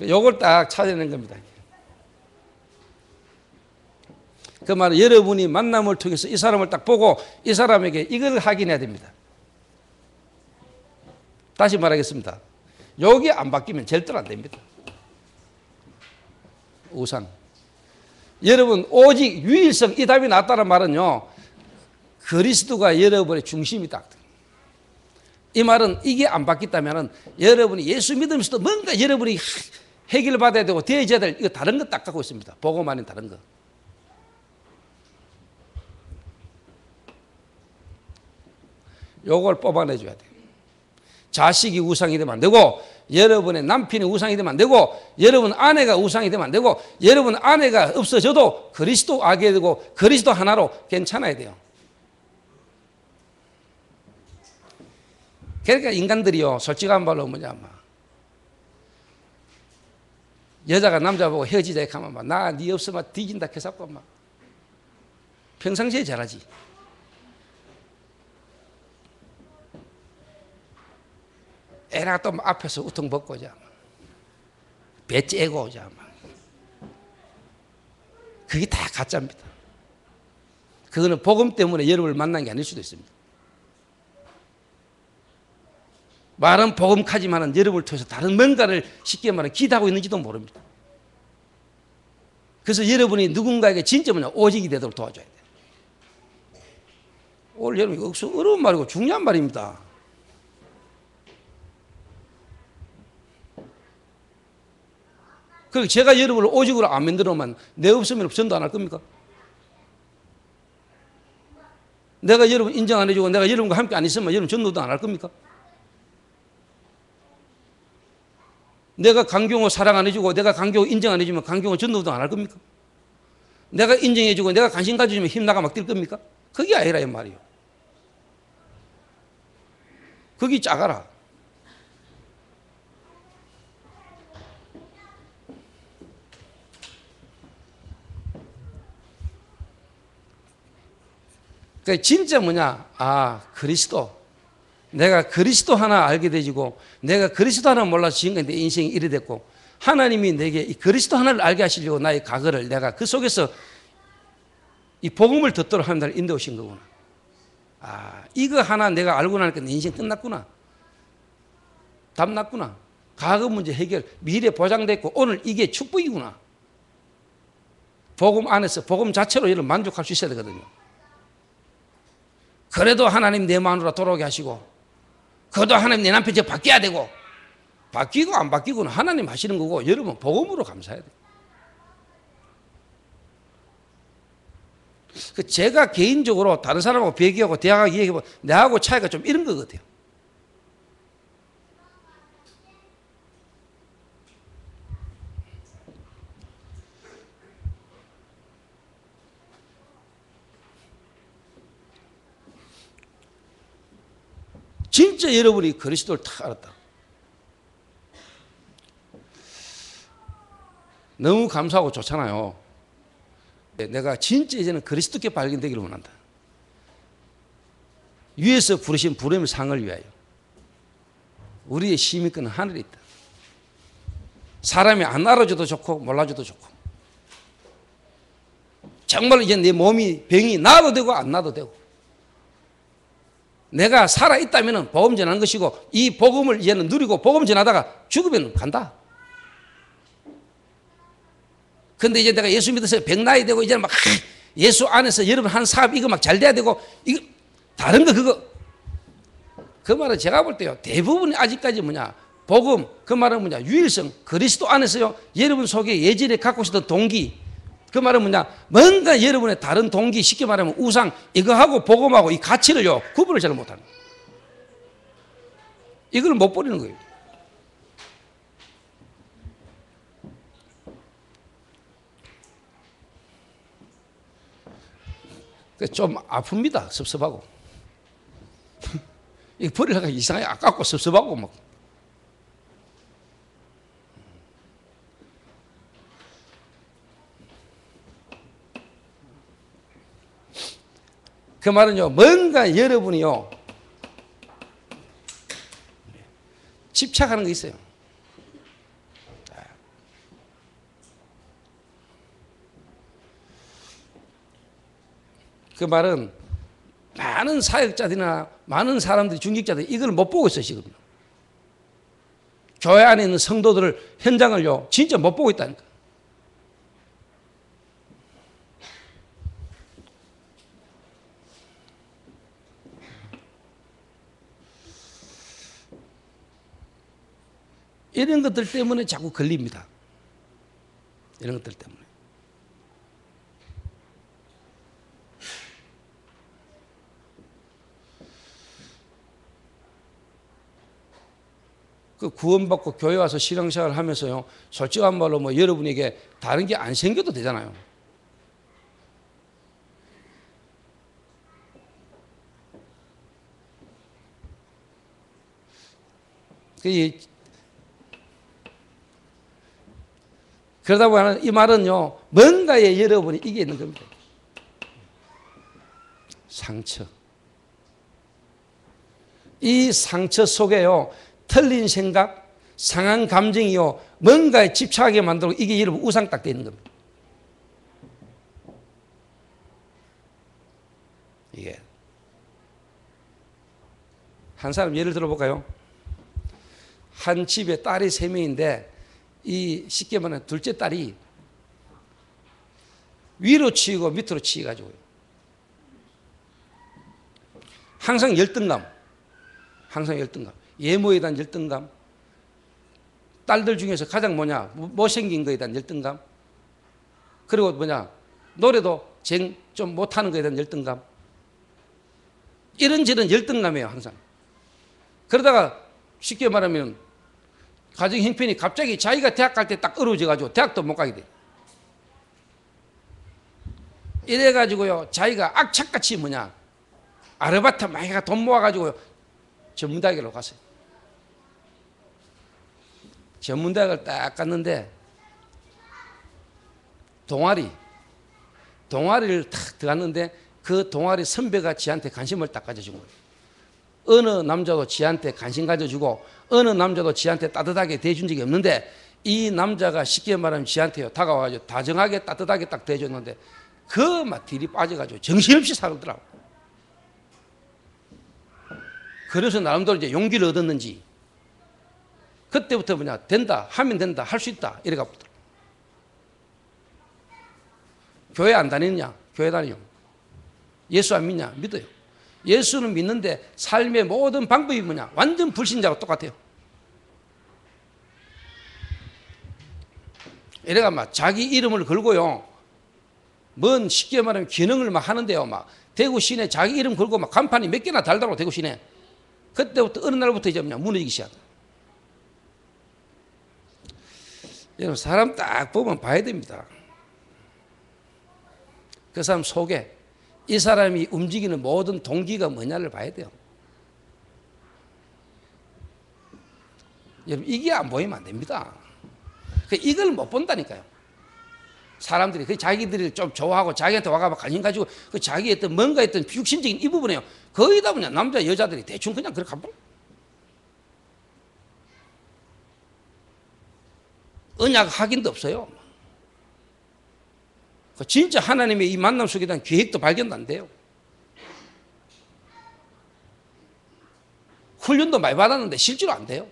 요걸 딱 찾아내는 겁니다. 그 말은 여러분이 만남을 통해서 이 사람을 딱 보고 이 사람에게 이걸 확인해야 됩니다. 다시 말하겠습니다. 여기 안 바뀌면 절대로 안 됩니다. 우상. 여러분 오직 유일성, 이 답이 낫다는 말은요, 그리스도가 여러분의 중심이다. 이 말은 이게 안 바뀌었다면 여러분이 예수 믿으면서도 뭔가 여러분이 해결받아야 되고 되어져야 될 이거 다른 거 딱 갖고 있습니다. 복음 아닌 다른 거. 요걸 뽑아내줘야 돼요. 자식이 우상이 되면 안 되고, 여러분의 남편이 우상이 되면 안 되고, 여러분 아내가 우상이 되면 안 되고, 여러분 아내가 없어져도 그리스도 아게 되고 그리스도 하나로 괜찮아야 돼요. 그러니까 인간들이요, 솔직한 말로 여자가 남자 보고 헤어지자 하면 나 네 없으면 뒤진다 해서고 평상시에 잘하지. 애가 또 앞에서 우통 벗고 오자. 배 째고 오자. 그게 다 가짜입니다. 그거는 복음 때문에 여러분을 만난 게 아닐 수도 있습니다. 말은 복음까지만은 여러분을 통해서 다른 뭔가를 쉽게 말하면 기대하고 있는지도 모릅니다. 그래서 여러분이 누군가에게 진짜 오직이 되도록 도와줘야 돼요. 오늘 여러분 이거 어려운 말이고 중요한 말입니다. 그리고 제가 여러분을 오직으로 안 만들어만 내 없으면 전도 안 할 겁니까? 내가 여러분 인정 안 해주고 내가 여러분과 함께 안 있으면 여러분 전도도 안 할 겁니까? 내가 강경호 사랑 안 해주고 내가 강경호 인정 안 해주면 강경호 전도도 안 할 겁니까? 내가 인정해주고 내가 관심 가져주면 힘나가 막 뛸 겁니까? 그게 아니라 이 말이에요. 그게 작아라. 그러니까 진짜 그리스도. 내가 그리스도 하나 알게 되지고 내가 그리스도 하나 몰라서 지금까지 내 인생이 이래 됐고 하나님이 내게 이 그리스도 하나를 알게 하시려고 나의 과거를 내가 그 속에서 이 복음을 듣도록 하는 날 인도하신 거구나. 아, 이거 하나 내가 알고 나니까 내 인생 끝났구나. 답 났구나. 과거 문제 해결, 미래 보장됐고 오늘 이게 축복이구나. 복음 안에서 복음 자체로 이를 만족할 수 있어야 되거든요. 그래도 하나님 내 마누라 돌아오게 하시고, 그래도 하나님 내 남편 저 바뀌어야 되고, 바뀌고 안 바뀌고는 하나님 하시는 거고, 여러분 복음으로 감사해야 돼요. 제가 개인적으로 다른 사람하고 비교하고 대화하고 얘기해보면 내하고 차이가 좀 이런 것 같아요. 진짜 여러분이 그리스도를 다 알았다. 너무 감사하고 좋잖아요. 내가 진짜 이제는 그리스도께 발견되기를 원한다. 위에서 부르신 부름의 상을 위하여 우리의 시민권은 하늘에 있다. 사람이 안 알아줘도 좋고 몰라줘도 좋고, 정말 이제 내 몸이 병이 나도 되고 안 나도 되고, 내가 살아있다면 복음 전하는 것이고, 이 복음을 이제는 누리고 복음 전하다가 죽으면 간다. 근데 이제 내가 예수 믿어서 병나야 되고, 이제는 막 예수 안에서 여러분 한 사업 이거 막 잘 돼야 되고, 이거 다른 거 그거. 그 말은 제가 볼 때요, 대부분이 아직까지 뭐냐, 복음, 그 말은 뭐냐, 유일성, 그리스도 안에서요, 여러분 속에 예전에 갖고 있었던 동기, 그 말은 뭐냐, 뭔가 여러분의 다른 동기, 쉽게 말하면 우상, 이거하고 복음하고 이 가치를요, 구분을 잘 못하는 거예요. 이걸 못 버리는 거예요. 좀 아픕니다. 섭섭하고. 이거 버리려고 이상하게 아깝고 섭섭하고 막. 그 말은요, 뭔가 여러분이요, 집착하는 게 있어요. 그 말은 많은 사역자들이나 많은 사람들이, 중직자들이 이걸 못 보고 있어요, 지금. 교회 안에 있는 성도들을, 현장을요, 진짜 못 보고 있다니까. 이런 것들 때문에 자꾸 걸립니다. 이런 것들 때문에. 그 구원받고 교회 와서 신앙생활을 하면서요, 솔직한 말로 뭐 여러분에게 다른 게 안 생겨도 되잖아요. 그러다 보면 이 말은요, 뭔가에 여러분이 이게 있는 겁니다. 상처. 이 상처 속에요, 틀린 생각, 상한 감정이요, 뭔가에 집착하게 만들고, 이게 여러분 우상 딱 되는 겁니다. 이게. 한 사람 예를 들어볼까요? 한 집에 딸이 3명인데, 이 쉽게 말하면 둘째 딸이 위로 치이고 밑으로 치이가지고요, 항상 열등감, 예모에 대한 열등감, 딸들 중에서 가장 뭐냐, 못생긴 거에 대한 열등감, 그리고 뭐냐, 노래도 좀 못하는 거에 대한 열등감, 이런저런 열등감이에요, 항상. 그러다가 쉽게 말하면 가정 형편이 갑자기 자기가 대학 갈 때 딱 어려워져가지고 대학도 못 가게 돼. 이래가지고요, 자기가 악착같이 뭐냐, 아르바이트 많이 가 돈 모아가지고요, 전문대학으로 갔어요. 전문대학을 딱 갔는데, 동아리를 딱 들어갔는데, 그 동아리 선배가 지한테 관심을 딱 가져준 거예요. 어느 남자도 지한테 관심 가져주고, 어느 남자도 지한테 따뜻하게 대해준 적이 없는데, 이 남자가 쉽게 말하면 지한테요 다가와가지고 다정하게 따뜻하게 딱 대줬는데 그 막 딜이 빠져가지고 정신없이 살더라고. 그래서 나름대로 이제 용기를 얻었는지 그때부터 뭐냐 된다 하면 된다 할 수 있다 이래가 보더라고. 교회 안 다니느냐? 교회 다녀요. 예수 안 믿냐? 믿어요. 예수는 믿는데 삶의 모든 방법이 뭐냐? 완전 불신자와 똑같아요. 이래가 막 자기 이름을 걸고요. 뭔 쉽게 말하면 기능을 막 하는데요. 막 대구 시내 자기 이름 걸고 막 간판이 몇 개나 달더라고 대구 시내. 그때부터 어느 날부터 이제 뭐냐 무너지기 시작. 여러분 사람 딱 보면 봐야 됩니다. 그 사람 속에 이 사람이 움직이는 모든 동기가 뭐냐를 봐야 돼요. 여러분 이게 안 보이면 안 됩니다. 이걸 못 본다니까요. 사람들이 그 자기들이 좀 좋아하고 자기한테 와가 관심 가지고 그 자기 어떤 뭔가 했던 육신적인 이 부분에요. 거의 다 그냥 남자 여자들이 대충 그냥 그렇게 가보. 언약 확인도 없어요. 진짜 하나님의 이 만남 속에 대한 계획도 발견도 안 돼요. 훈련도 많이 받았는데 실제로 안 돼요.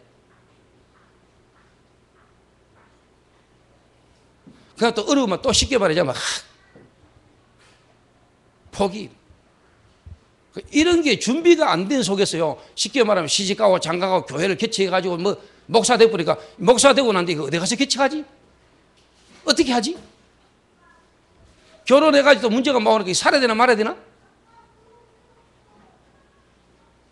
그냥 또 어려우면 또 쉽게 말하자면 포기. 이런 게 준비가 안 된 속에서요. 쉽게 말하면 시집가고 장가가고 교회를 개척해가지고 뭐 목사 되버리니까 목사 되고 난 뒤에 어디 가서 개척하지? 어떻게 하지? 결혼해가지고 문제가 뭐니까 살아야 되나 말아야 되나?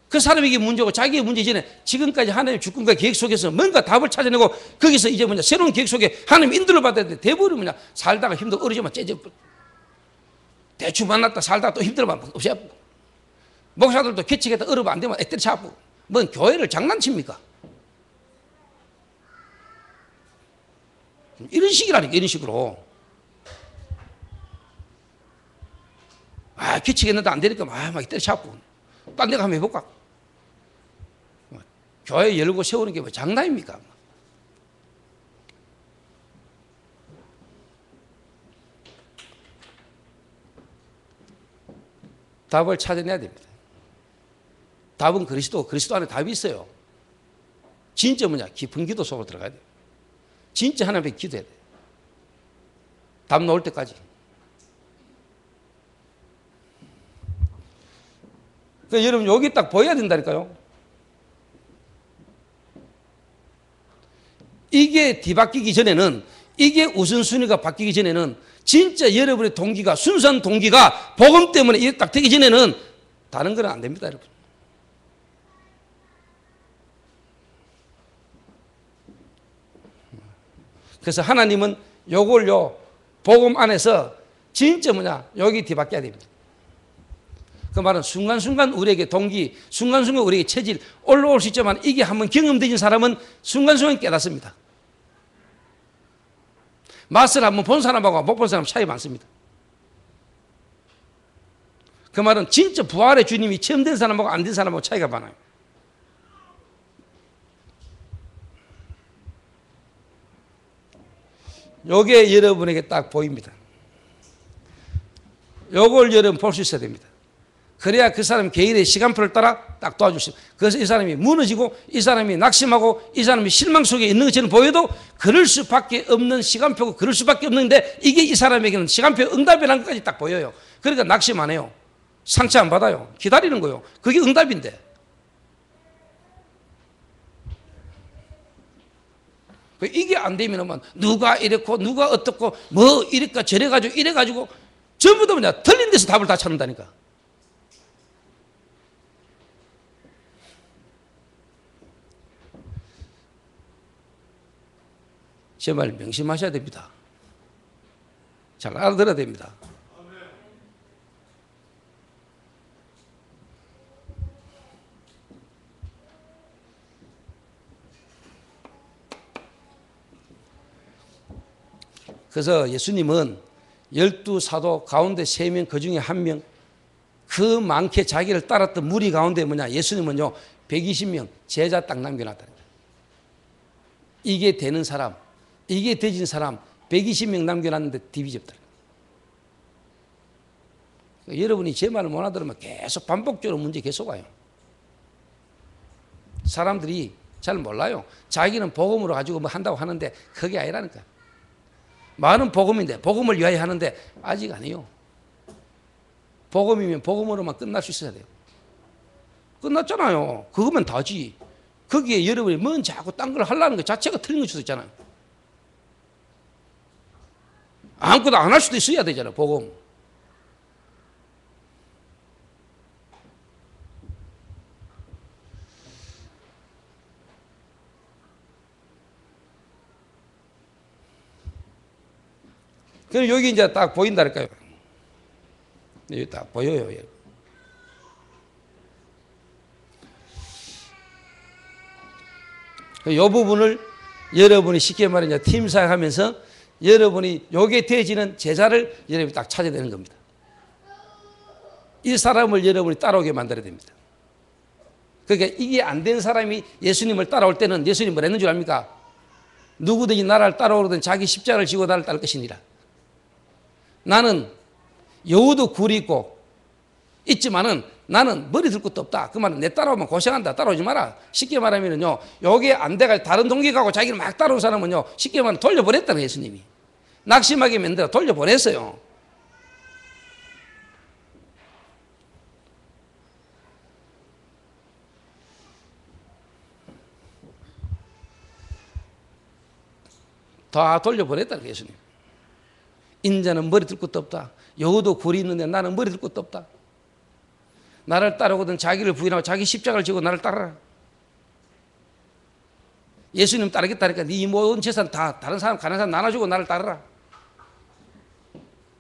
그 사람에게 문제고 자기의 문제 전에 지금까지 하나님의 주권과 계획 속에서 뭔가 답을 찾아내고 거기서 이제 뭐냐 새로운 계획 속에 하나님 인도를 받아야 되는데 대부분 뭐냐 살다가 힘들고 어려지면 째져 대충 만났다 살다가 또 힘들면 없애 목사들도 개척했다 어려면 안 되면 애들 잡고 뭔 교회를 장난칩니까? 이런 식이라니까 이런 식으로 개척했는데 안 되니까 막 때려잡고 딴 데 가면 해볼까? 교회 열고 세우는 게 뭐 장난입니까? 답을 찾아내야 됩니다. 답은 그리스도 안에 답이 있어요. 진짜 뭐냐? 깊은 기도 속으로 들어가야 돼요. 진짜 하나님께 기도해야 돼요. 답 나올 때까지. 그러니까 여러분 여기 딱 보여야 된다니까요. 이게 뒤바뀌기 전에는 이게 우선순위가 바뀌기 전에는 진짜 여러분의 동기가 순수한 동기가 복음 때문에 이게 딱 되기 전에는 다른 건 안 됩니다 여러분. 그래서 하나님은 요걸요 복음 안에서 진짜 뭐냐 여기 뒤바뀌어야 됩니다. 그 말은 순간순간 우리에게 동기, 순간순간 우리에게 체질 올라올 수 있지만 이게 한번 경험되진 사람은 순간순간 깨닫습니다. 맛을 한번 본 사람하고 못 본 사람 차이 많습니다. 그 말은 진짜 부활의 주님이 체험된 사람하고 안 된 사람하고 차이가 많아요. 요게 여러분에게 딱 보입니다. 요걸 여러분 볼 수 있어야 됩니다. 그래야 그 사람 개인의 시간표를 따라 딱 도와주십니다. 그래서 이 사람이 무너지고 이 사람이 낙심하고 이 사람이 실망 속에 있는 것처럼 보여도 그럴 수밖에 없는 시간표고 그럴 수밖에 없는데 이게 이 사람에게는 시간표 응답이라는 것까지 딱 보여요. 그러니까 낙심 안 해요. 상처 안 받아요. 기다리는 거예요. 그게 응답인데. 이게 안 되면 누가 이랬고 누가 어떻고 뭐 이랬까 저래가지고 이래가지고 전부 다 뭐냐 틀린 데서 답을 다 찾는다니까. 제 말 명심하셔야 됩니다. 잘 알아들어야 됩니다. 그래서 예수님은 12사도 가운데 3명 그 중에 1명 그 많게 자기를 따랐던 무리 가운데 뭐냐 예수님은요 120명 제자 딱 남겨놨다. 이게 되는 사람 이게 되진 사람 120명 남겨놨는데 DBJ 없다. 그러니까 여러분이 제 말을 못 알아들으면 계속 반복적으로 문제 계속 와요. 사람들이 잘 몰라요. 자기는 복음으로 가지고 뭐 한다고 하는데 그게 아니라니까. 많은 복음인데 복음을 위하여 하는데 아직 아니에요. 복음이면 복음으로만 끝날 수 있어야 돼요. 끝났잖아요. 그거면 다지. 거기에 여러분이 뭔 자꾸 딴 걸 하려는 것 자체가 틀린 걸 수도 있잖아요. 아무것도 안 할 수도 있어야 되잖아요. 복음. 그럼 여기 이제 딱 보인다니까요. 여기 딱 보여요. 이 부분을 여러분이 쉽게 말해 이제 팀 사역하면서 여러분이 요게 되어지는 제자를 여러분이 딱 찾아야 되는 겁니다. 이 사람을 여러분이 따라오게 만들어야 됩니다. 그러니까 이게 안 된 사람이 예수님을 따라올 때는 예수님 뭐 했는 줄 압니까? 누구든지 나를 따라오거든 자기 십자가를 지고 나를 따를 것이니라. 나는 여우도 굴이 있고 있지만은 나는 머리 들 것도 없다. 그 말은 내 따라오면 고생한다. 따라오지 마라. 쉽게 말하면요, 요게 안 돼가 다른 동기 가고 자기를 막 따라온 사람은요, 쉽게 말하면 돌려보냈다는 예수님이. 낙심하게 만들어 돌려보냈어요. 다 돌려보냈다는 예수님. 인자는 머리 들 것도 없다. 여우도 굴이 있는데 나는 머리 들 것도 없다. 나를 따르거든 자기를 부인하고 자기 십자가를 지고 나를 따르라. 예수님 따르겠다니까 네 모든 재산 다 다른 사람 가난한 사람 나눠주고 나를 따르라.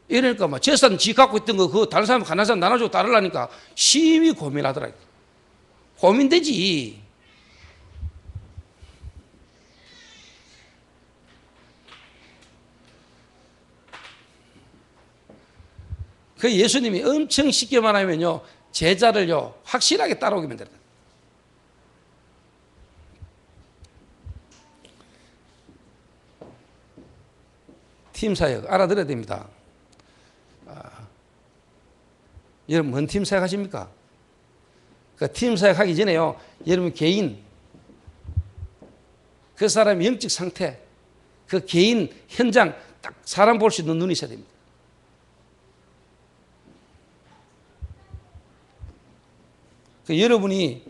이러니까 막 재산 지 갖고 있던 거 그거 다른 사람 가난한 사람 나눠주고 따르라니까 심히 고민하더라. 고민되지. 그 예수님이 엄청 쉽게 말하면요, 제자를요 확실하게 따라오게 만들다. 팀 사역 알아들어야 됩니다. 여러분 뭔 팀 사역 하십니까? 그 팀 사역 하기 전에요, 여러분 개인 그 사람의 영적 상태, 그 개인 현장 딱 사람 볼 수 있는 눈이 있어야 됩니다. 그 여러분이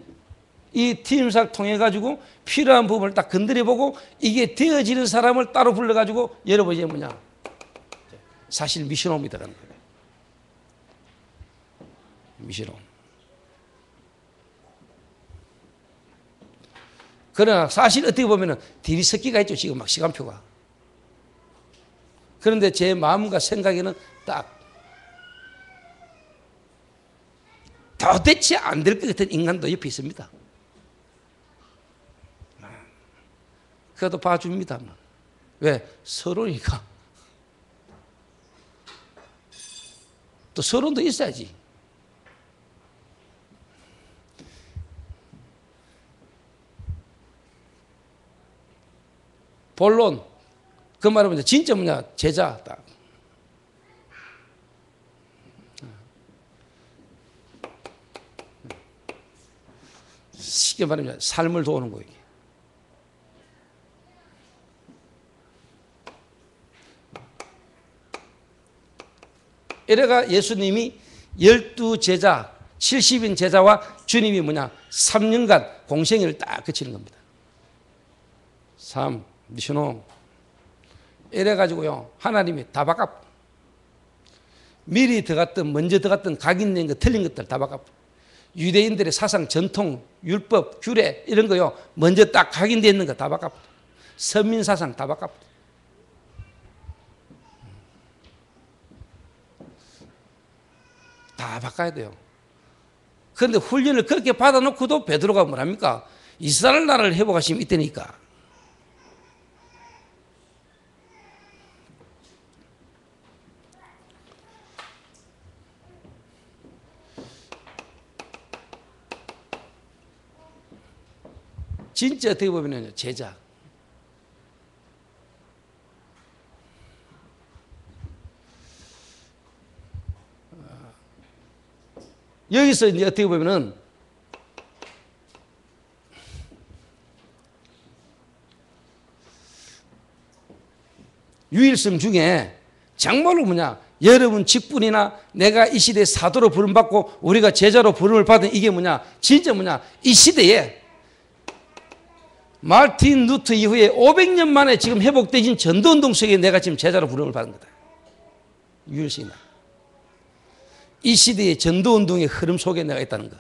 이 팀사를 통해 가지고 필요한 부분을 딱 건드려보고 이게 되어지는 사람을 따로 불러가지고 여러분이 이제 뭐냐, 사실 미션홈이라는 거예요. 미션홈. 그러나 사실 어떻게 보면은 뒤섞기가 있죠. 지금 막 시간표가. 그런데 제 마음과 생각에는 딱 도대체 안 될 것 같은 인간도 옆에 있습니다. 그래도 봐줍니다. 왜? 서로니까. 또 서론도 있어야지. 본론. 그 말은 진짜 뭐냐? 제자다. 쉽게 말하면 삶을 도우는 거예요. 이래가 예수님이 12제자, 70인 제자와 주님이 뭐냐? 3년간 공생애를 딱 거치는 겁니다. 3, 미션홈. 이래가지고요, 하나님이 다 바꿔. 미리 들어갔던, 먼저 들어갔던 각인된 거, 틀린 것들 다 바꿔. 유대인들의 사상, 전통, 율법, 규례 이런 거요, 먼저 딱 각인되어 있는 거 다 바꿔. 선민 사상 다 바꿔. 다 바꿔야 돼요. 그런데 훈련을 그렇게 받아놓고도 베드로가 뭐랍니까? 이스라엘 나라를 회복하시면 이때니까. 진짜 어떻게 보면 제자. 여기서 이제 어떻게 보면은 유일성 중에 정말로 뭐냐, 여러분 직분이나 내가 이 시대의 사도로 부름받고 우리가 제자로 부름을 받은 이게 뭐냐, 진짜 뭐냐, 이 시대에 마르틴 루터 이후에 500년 만에 지금 회복되진 전도운동 속에 내가 지금 제자로 부름을 받은 거다. 유일성이다. 이 시대의 전도운동의 흐름 속에 내가 있다는 거.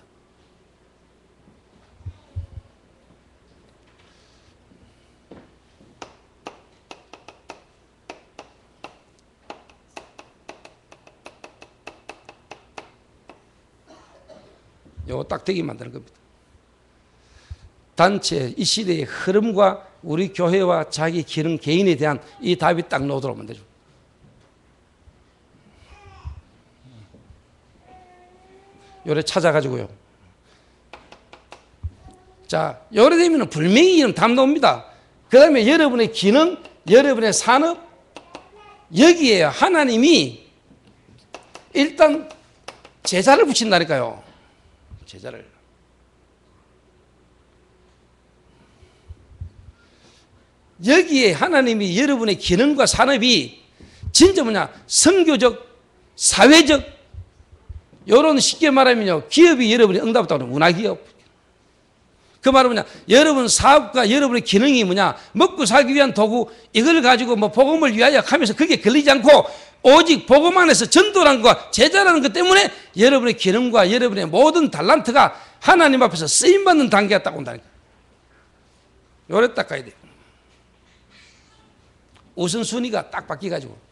요거 딱 되게 만드는 겁니다. 단체, 이 시대의 흐름과 우리 교회와 자기 기능 개인에 대한 이 답이 딱 나오도록 만들죠. 요래 찾아가지고요. 자, 요래 되면 분명히 이런 답 나옵니다. 그 다음에 여러분의 기능, 여러분의 산업, 여기에 하나님이 일단 제자를 붙인다니까요. 제자를. 여기에 하나님이 여러분의 기능과 산업이 진짜 뭐냐, 선교적, 사회적, 요런 쉽게 말하면요, 기업이 여러분이 응답했다고 하는 문화기업. 그 말은 뭐냐, 여러분 사업과 여러분의 기능이 뭐냐, 먹고 살기 위한 도구, 이걸 가지고 뭐 복음을 위하여 하면서 그게 걸리지 않고 오직 복음 안에서 전도라는 것과 제자라는 것 때문에 여러분의 기능과 여러분의 모든 달란트가 하나님 앞에서 쓰임받는 단계가 딱 온다니까. 요래 딱 가야 돼요. 우선순위가 딱 바뀌어가지고.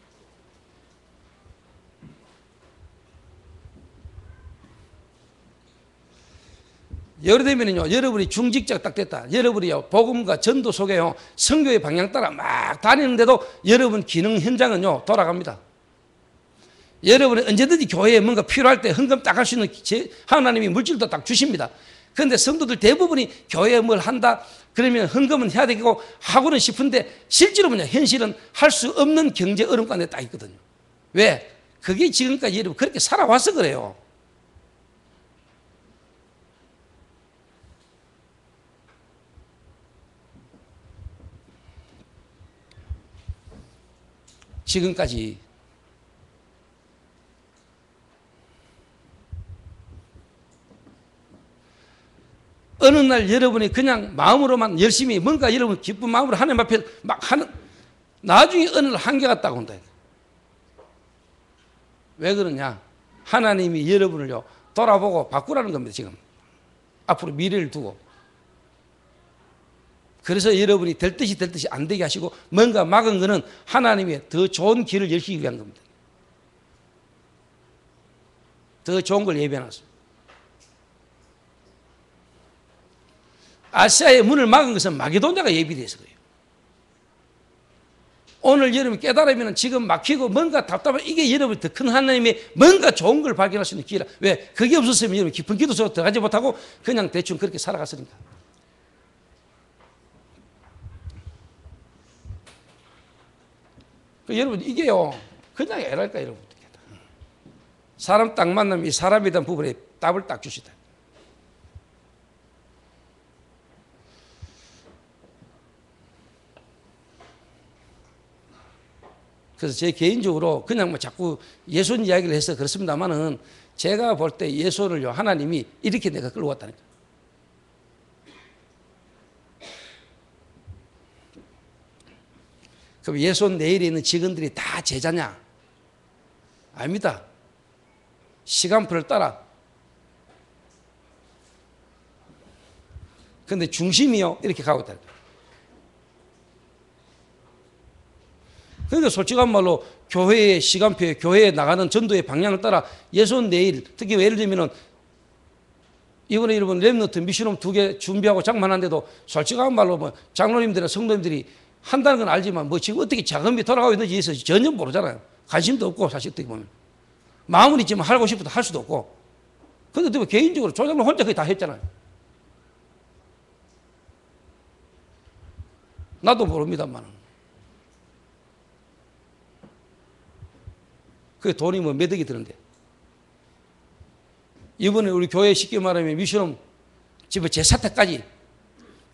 예를 들면요, 여러분이 중직자가 딱 됐다. 여러분이요, 복음과 전도 속에요, 선교의 방향 따라 막 다니는데도 여러분 기능 현장은요, 돌아갑니다. 여러분이 언제든지 교회에 뭔가 필요할 때 헌금 딱 할 수 있는 하나님이 물질도 딱 주십니다. 그런데 성도들 대부분이 교회에 뭘 한다 그러면 헌금은 해야 되고 하고는 싶은데 실제로 뭐냐, 현실은 할 수 없는 경제 어려움 가운데 딱 있거든요. 왜? 그게 지금까지 여러분 그렇게 살아와서 그래요. 지금까지 어느 날 여러분이 그냥 마음으로만 열심히 뭔가 여러분 기쁜 마음으로 하나님 앞에 막 하는, 나중에 어느 날 한계가 딱 온다. 왜 그러냐? 하나님이 여러분을요, 돌아보고 바꾸라는 겁니다. 지금 앞으로 미래를 두고. 그래서 여러분이 될 듯이 안 되게 하시고 뭔가 막은 거는 하나님의 더 좋은 길을 열기 위한 겁니다. 더 좋은 걸 예배해놨습니다. 아시아의 문을 막은 것은 마게도냐가 예비돼서 그래요. 오늘 여러분이 깨달으면 지금 막히고 뭔가 답답한, 이게 여러분이 더 큰 하나님의 뭔가 좋은 걸 발견할 수 있는 기회라. 왜? 그게 없었으면 여러분 깊은 기도 속에 들어가지 못하고 그냥 대충 그렇게 살아갔으니까. 여러분 이게요, 그냥 애랄까 여러분. 사람 딱 만나면 이 사람에 대한 부분에 답을 딱 주시다. 그래서 제 개인적으로 그냥 뭐 자꾸 예손 이야기를 해서 그렇습니다만은 제가 볼 때 예손을요, 하나님이 이렇게 내가 끌고 왔다니까. 그럼 예손 내일에 있는 직원들이 다 제자냐? 아닙니다. 시간표를 따라. 그런데 중심이요, 이렇게 가고 있다. 그러니까 솔직한 말로 교회의 시간표에, 교회에 나가는 전도의 방향을 따라 예손 내일, 특히 예를 들면은 이번에 여러분 렘넌트 미션홈 2개 준비하고 장만하는데도 솔직한 말로 뭐 장로님들이나 성도님들이 한다는 건 알지만 뭐 지금 어떻게 자금이 돌아가고 있는지 해서 전혀 모르잖아요. 관심도 없고 사실 어떻게 보면. 마음은 있지만 하고 싶어도 할 수도 없고. 그런데 또 개인적으로 조장로 혼자 거의 다 했잖아요. 나도 모릅니다만. 그게 돈이 뭐 몇 억이 드는데. 이번에 우리 교회 쉽게 말하면 미션홈 집에 제사태까지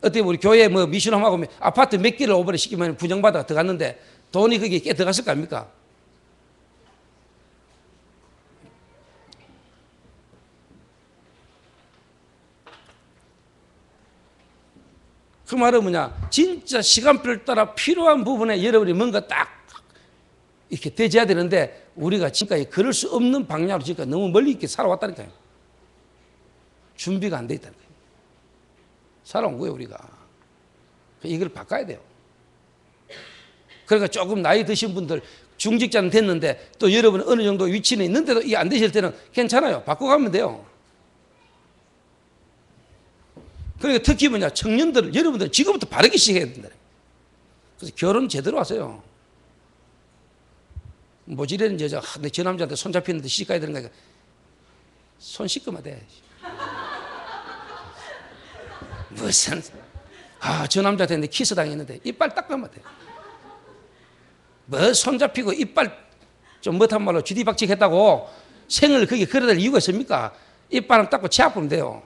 어떻게 우리 교회 뭐 미션홈하고 아파트 몇 개를 오버에 쉽게 말하면 분양받아 들어갔는데 돈이 거기에 꽤 들어갔을 거 아닙니까? 그 말은 뭐냐? 진짜 시간표를 따라 필요한 부분에 여러분이 뭔가 딱 이렇게 되져야 되는데 우리가 지금까지 그럴 수 없는 방향으로 지금까지 너무 멀리 이렇게 살아왔다니까요. 준비가 안 돼 있다는 거예요. 살아온 거예요, 우리가. 이걸 바꿔야 돼요. 그러니까 조금 나이 드신 분들 중직자는 됐는데 또 여러분 어느 정도 위치는 있는데도 이게 안 되실 때는 괜찮아요. 바꿔가면 돼요. 그러니까 특히 뭐냐, 청년들, 여러분들 지금부터 바르게 시작해야 된다. 그래서 결혼 제대로 하세요. 모지라는 여자, 저 남자한테 손 잡히는데 시집 가야 되는 거니까 손 씻으면 돼. 무슨, 저 남자한테 내 키스 당했는데 이빨 닦으면 돼. 뭐 손 잡히고 이빨 좀 못한 말로 쥐디박직 했다고 생을 거기 걸어댈 이유가 있습니까? 이빨은 닦고 치 아프면 돼요.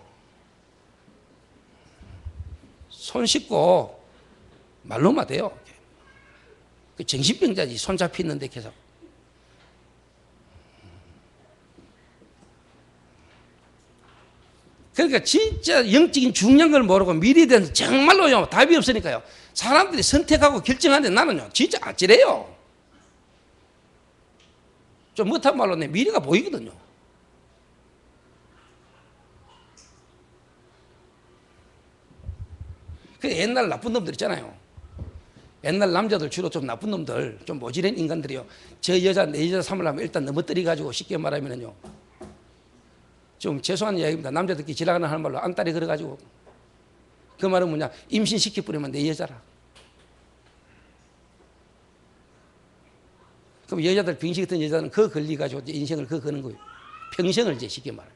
손 씻고 말로만 돼요. 그 정신병자지, 손 잡히는데 계속. 그러니까 진짜 영적인 중요한 걸 모르고 미래에 대해서 정말로요 답이 없으니까요 사람들이 선택하고 결정하는데 나는요 진짜 아찔해요. 좀 못한 말로 내 미래가 보이거든요. 그 옛날 나쁜 놈들 있잖아요. 옛날 남자들 주로 좀 나쁜 놈들, 좀 모질한 인간들이요. 저 여자 내 여자 삼으려면 일단 넘어뜨려가지고 쉽게 말하면요. 좀 죄송한 이야기입니다. 남자들끼리 지나가는 하는 말로 안달이 걸어가지고 그 말은 뭐냐, 임신시켜버리면 내 여자라. 그럼 여자들 병신 같은 여자는 그거 걸리가지고 인생을 그거 거는 거예요. 평생을 이제 쉽게 말해요.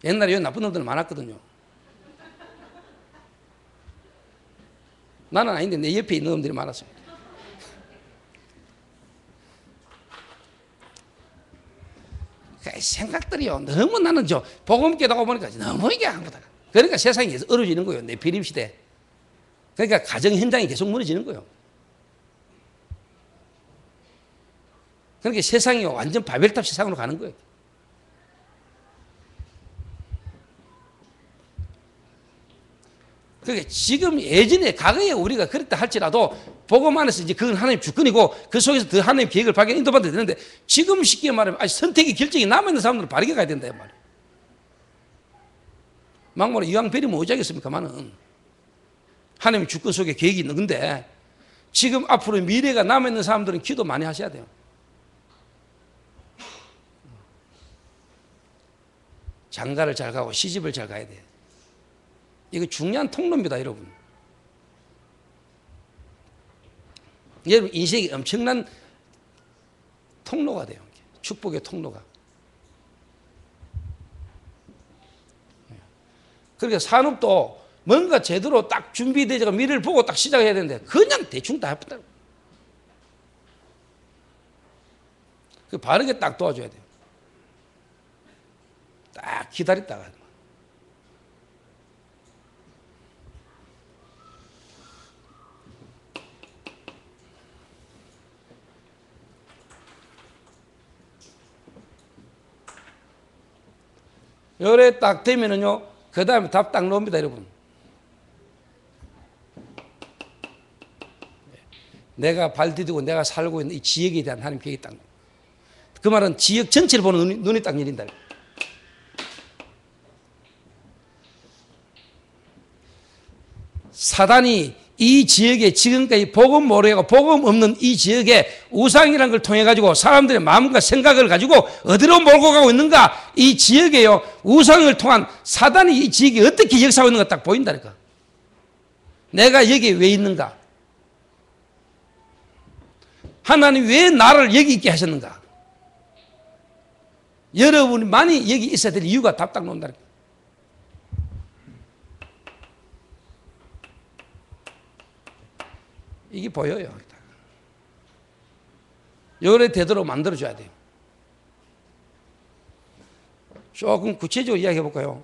옛날에 요 나쁜 놈들 많았거든요. 나는 아닌데 내 옆에 있는 놈들이 많았어요. 생각들이요 너무 나는 복음 깨닫고 보니까 너무 이게 한 거다. 그러니까 세상이 계속 어려워지는 거예요. 내 비림 시대. 그러니까 가정 현장이 계속 무너지는 거예요. 그러니까 세상이 완전 바벨탑 세상으로 가는 거예요. 그러니까 지금 예전에 과거에 우리가 그랬다 할지라도 복음 안에서 이제 그건 하나님 주권이고 그 속에서 더 하나님 계획을 발견 인도받아야 되는데 지금 쉽게 말하면 선택의 결정이 남아있는 사람들은 바르게 가야 된다 말이에요. 막말로 이왕 베리면 오자겠습니까만은 하나님 주권 속에 계획이 있는 건데 지금 앞으로 미래가 남아있는 사람들은 기도 많이 하셔야 돼요. 장가를 잘 가고 시집을 잘 가야 돼요. 이거 중요한 통로입니다, 여러분. 여러분 인생이 엄청난 통로가 돼요. 축복의 통로가. 그러니까 산업도 뭔가 제대로 딱 준비되자가 미래를 보고 딱 시작해야 되는데 그냥 대충 다 해본다. 그 바르게 딱 도와줘야 돼요. 딱 기다렸다가. 요래 딱 되면은요, 그 다음에 답 딱 나옵니다, 여러분. 내가 발 디디고 내가 살고 있는 이 지역에 대한 하나님 계획이 딱. 그 말은 지역 전체를 보는 눈이 딱 열린다. 사단이 이 지역에 지금까지 복음 모르고 복음 없는 이 지역에 우상이라는 걸 통해 가지고 사람들의 마음과 생각을 가지고 어디로 몰고 가고 있는가, 이 지역에요 우상을 통한 사단이 이 지역에 어떻게 역사하고 있는가 딱 보인다니까. 내가 여기에 왜 있는가, 하나님 왜 나를 여기 있게 하셨는가, 여러분이 많이 여기 있어야 될 이유가 답딱 나온다니까. 이게 보여요. 요래 되도록 만들어줘야 돼요. 조금 구체적으로 이야기해 볼까요?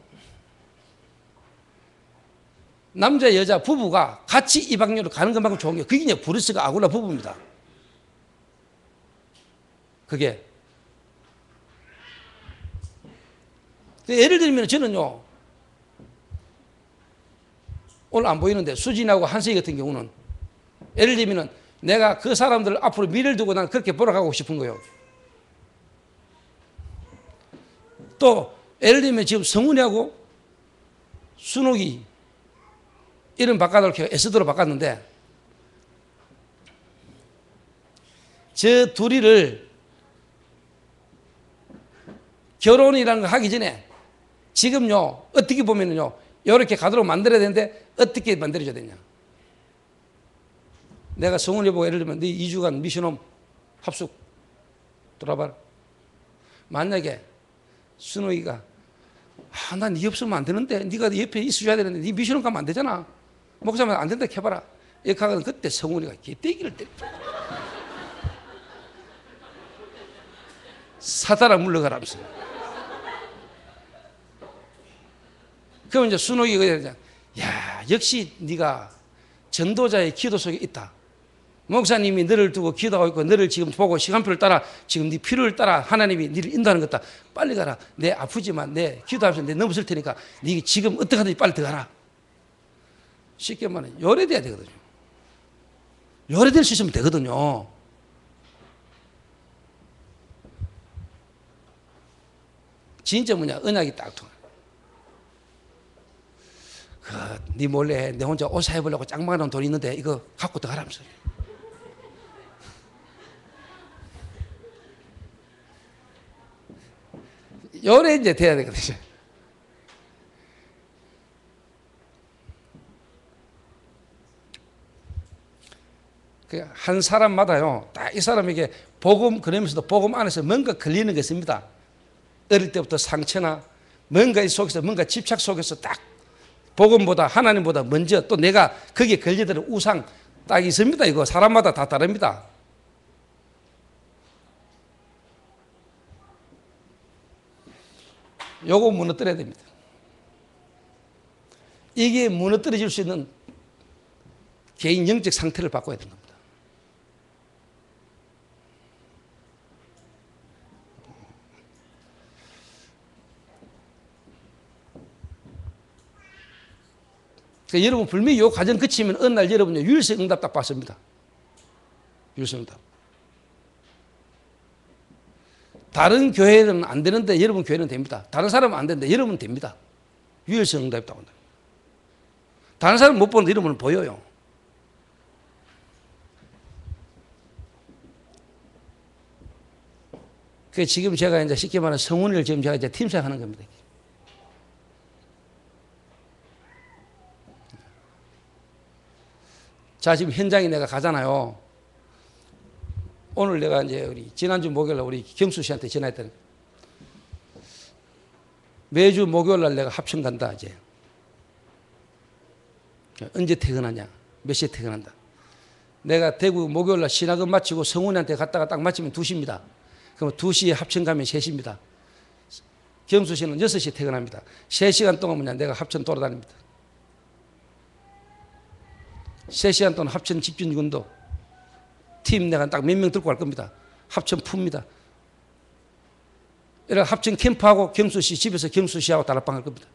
남자 여자 부부가 같이 이방인으로 가는 것만큼 좋은 게 그게 이제 브루스가 아굴라 부부입니다. 그게 예를 들면 저는요, 오늘 안 보이는데 수진하고 한석이 같은 경우는 예를 들면 내가 그 사람들 앞으로 미래를 두고 난 그렇게 보러가고 싶은 거예요. 또 예를 들면 지금 성훈이하고 순옥이 이름 바꿔놓고 에스더로 바꿨는데 저 둘이를 결혼이라는 거 하기 전에 지금요 어떻게 보면요 이렇게 가도록 만들어야 되는데 어떻게 만들어줘야 되냐. 내가 성훈이 보고 예를 들면 네 2주간 미션홈 합숙 돌아봐라. 만약에 순옥이가 난 네 없으면 안 되는데 네가 옆에 있어줘야 되는데 네 미션홈 가면 안 되잖아. 목사님 안 된다 해봐라. 이렇게 하면 그때 성훈이가 개떼기를 때려. 사다라 물러가라면서. 그럼 이제 순옥이가 그러자. 야, 역시 네가 전도자의 기도 속에 있다. 목사님이 너를 두고 기도하고 있고 너를 지금 보고 시간표를 따라 지금 네 필요를 따라 하나님이 너를 인도하는 것다. 빨리 가라. 내 아프지만 내 기도하면서 내 넘어설 테니까 네 지금 어떻게 하든지 빨리 들어가라. 쉽게 말하면 요래돼야 되거든요. 요래될 수 있으면 되거든요. 진짜 뭐냐 언약이 딱 통해. 네 몰래 내 혼자 옷 사입으려고 짱망한 돈 있는데 이거 갖고 들어가라면서. 요래 이제 돼야 되거든요. 한 사람마다요, 딱 이 사람에게 복음, 그러면서도 복음 안에서 뭔가 걸리는 게 있습니다. 어릴 때부터 상처나 뭔가 이 속에서, 뭔가 집착 속에서 딱 복음보다 하나님보다 먼저 또 내가 거기에 걸려드는 우상 딱 있습니다. 이거 사람마다 다 다릅니다. 요거 무너뜨려야 됩니다. 이게 무너뜨려질 수 있는 개인 영적 상태를 바꿔야 되는 겁니다. 그러니까 여러분 분명히 이 과정 거치면 어느 날 여러분요 유일성 응답 딱 받습니다. 유일성 응답. 다른 교회는 안 되는데 여러분 교회는 됩니다. 다른 사람은 안 되는데 여러분은 됩니다. 유일성 응답이 딱 온다. 다른 사람은 못 보는데 여러분은 보여요. 그 지금 제가 이제 쉽게 말하면 성훈이를 지금 제가 이제 팀장하는 겁니다. 자, 지금 현장에 내가 가잖아요. 오늘 내가 이제 우리 지난주 목요일 날 우리 경수 씨한테 전화했더니 매주 목요일 날 내가 합천 간다 이제. 언제 퇴근하냐? 몇 시에 퇴근한다? 내가 대구 목요일 날 신학원 마치고 성훈이한테 갔다가 딱 마치면 2시입니다. 그럼 2시에 합천 가면 3시입니다. 경수 씨는 6시에 퇴근합니다. 3시간 동안 뭐냐 내가 합천 돌아다닙니다. 3시간 동안 합천 집중근도 팀 내가 딱 몇 명 들고 갈 겁니다. 합천 풉니다. 이렇게 합천 캠프하고 경수 씨 집에서 경수 씨하고 다락방 할 겁니다.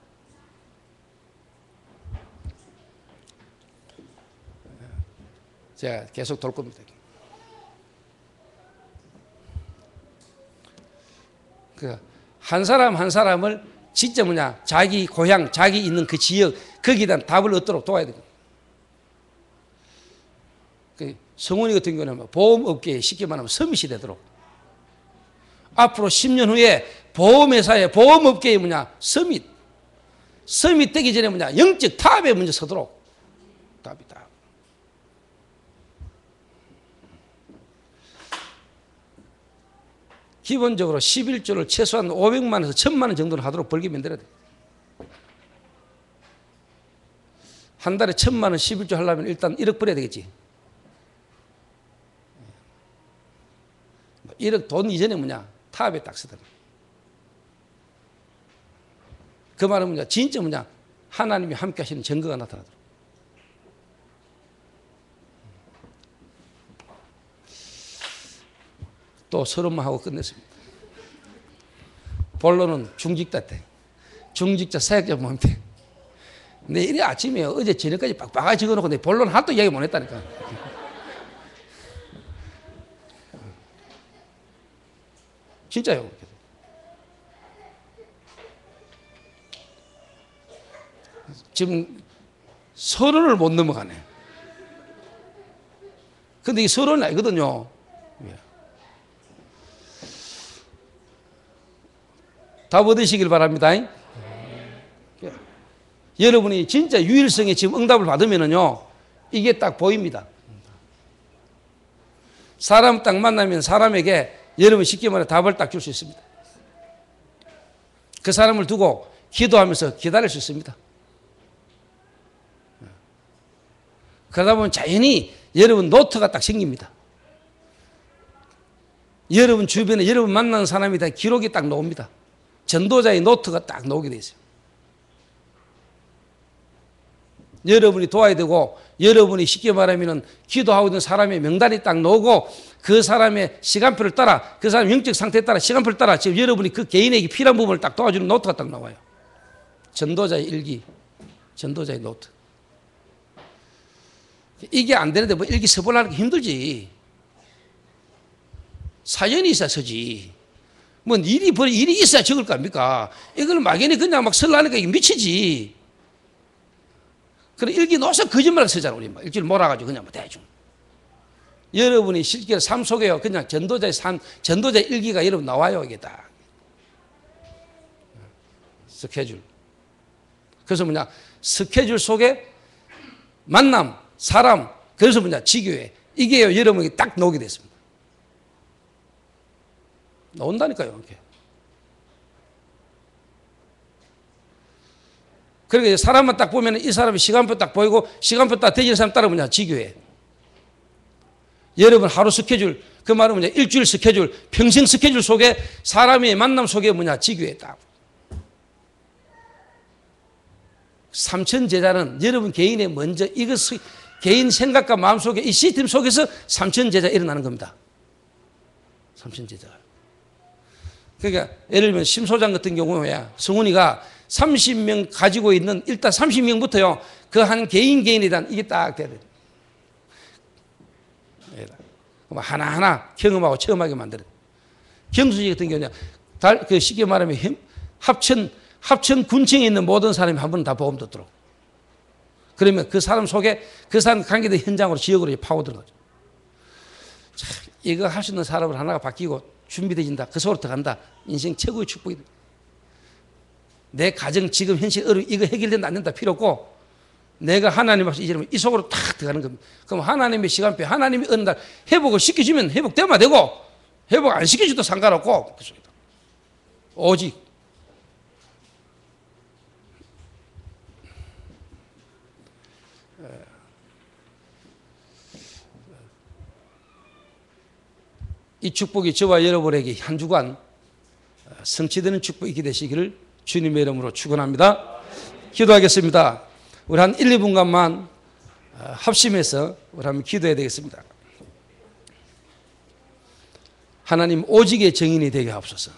제가 계속 돌 겁니다. 한 사람 한 사람을 진짜 뭐냐 자기 고향, 자기 있는 그 지역 거기다 답을 얻도록 도와야 됩니다. 성훈이 같은 경우는 보험업계에 쉽게 말하면 서밋이 되도록 앞으로 10년 후에 보험회사에 보험업계에 뭐냐 서밋 되기 전에 뭐냐 영적 탑에 먼저 서도록 답이다. 기본적으로 11조를 최소한 500만에서 1000만 원 정도는 하도록 벌게 만들어야 돼. 한 달에 1000만 원 11조 하려면 일단 1억 벌어야 되겠지. 1억 돈 이전에 뭐냐 탑에 딱 서더라. 그 말은 뭐냐? 진짜 뭐냐? 하나님이 함께 하시는 증거가 나타나더라고요. 또 서론만 하고 끝냈습니다. 본론은 중직자 때. 중직자 사역자 모임 때. 내일 아침에 어제 저녁까지 빡빡하게 적어놓고 내 본론 하나도 이야기 못 했다니까. 진짜요. 지금 서론을 못 넘어가네. 근데 이 서론이 아니거든요. 답 얻으시길 바랍니다. 여러분이 진짜 유일성에 지금 응답을 받으면은요, 이게 딱 보입니다. 사람 딱 만나면 사람에게 여러분 쉽게 말해 답을 딱 줄 수 있습니다. 그 사람을 두고 기도하면서 기다릴 수 있습니다. 그러다 보면 자연히 여러분 노트가 딱 생깁니다. 여러분 주변에 여러분 만나는 사람이 다 기록이 딱 나옵니다. 전도자의 노트가 딱 나오게 돼 있어요. 여러분이 도와야 되고 여러분이 쉽게 말하면 기도하고 있는 사람의 명단이 딱 나오고 그 사람의 시간표를 따라 그 사람 영적 상태에 따라 시간표를 따라 지금 여러분이 그 개인에게 필요한 부분을 딱 도와주는 노트가 딱 나와요. 전도자의 일기, 전도자의 노트. 이게 안 되는데 뭐 일기 써보려는 게 힘들지. 사연이 있어야 서지. 뭐 일이 있어야 적을 거 아닙니까? 이걸 막연히 그냥 막 쓰려니까 이게 미치지. 그래 일기 넣어서 거짓말을 쓰잖아. 우리 막 일기를 몰아가지고 그냥 뭐 대충. 여러분이 실제 삶 속에요. 그냥 전도자의 삶, 전도자의 일기가 여러분 나와요. 이게 다. 스케줄. 그래서 뭐냐. 스케줄 속에 만남, 사람, 그래서 뭐냐. 지교회. 이게요. 여러분에게 딱 나오게 됐습니다. 나온다니까요. 이렇게. 그러니까 사람만 딱 보면 이 사람이 시간표 딱 보이고 시간표 딱 되지는 사람 따라 뭐냐. 지교회. 여러분 하루 스케줄, 그 말은 뭐냐. 일주일 스케줄, 평생 스케줄 속에 사람의 만남 속에 뭐냐. 지교회 딱. 삼천 제자는 여러분 개인의 먼저 이것 개인 생각과 마음 속에 이 시스템 속에서 삼천 제자 일어나는 겁니다. 삼천 제자. 그러니까 예를 들면 심소장 같은 경우에 성훈이가 30명 가지고 있는 일단 30명부터요. 그 한 개인에 대한 이게 딱 돼야 돼요. 하나하나 경험하고 체험하게 만드는. 경수지 같은 경우는 그 쉽게 말하면 합천 군청에 있는 모든 사람이 한 번 다 보험 듣도록. 그러면 그 사람 속에 그 사람 관계된 현장으로 지역으로 파고 들어가죠. 참, 이거 할 수 있는 사람을 하나가 바뀌고 준비되진다. 그 속으로 들어간다. 인생 최고의 축복이다. 내 가정 지금 현실 어려움 이거 해결된다 안 된다 필요 없고 내가 하나님 앞에서 이제는 이 속으로 탁 들어가는 겁니다. 그럼 하나님의 시간표 하나님이 어느 날 회복을 시켜주면 회복되면 되고 회복 안 시켜줘도 상관없고 그 속에다. 오직 이 축복이 저와 여러분에게 한 주간 성취되는 축복이 있게 되시기를 주님의 이름으로 축원합니다. 기도하겠습니다. 우리 한 1, 2분간만 합심해서 우리 한번 기도해야 되겠습니다. 하나님 오직의 증인이 되게 하옵소서.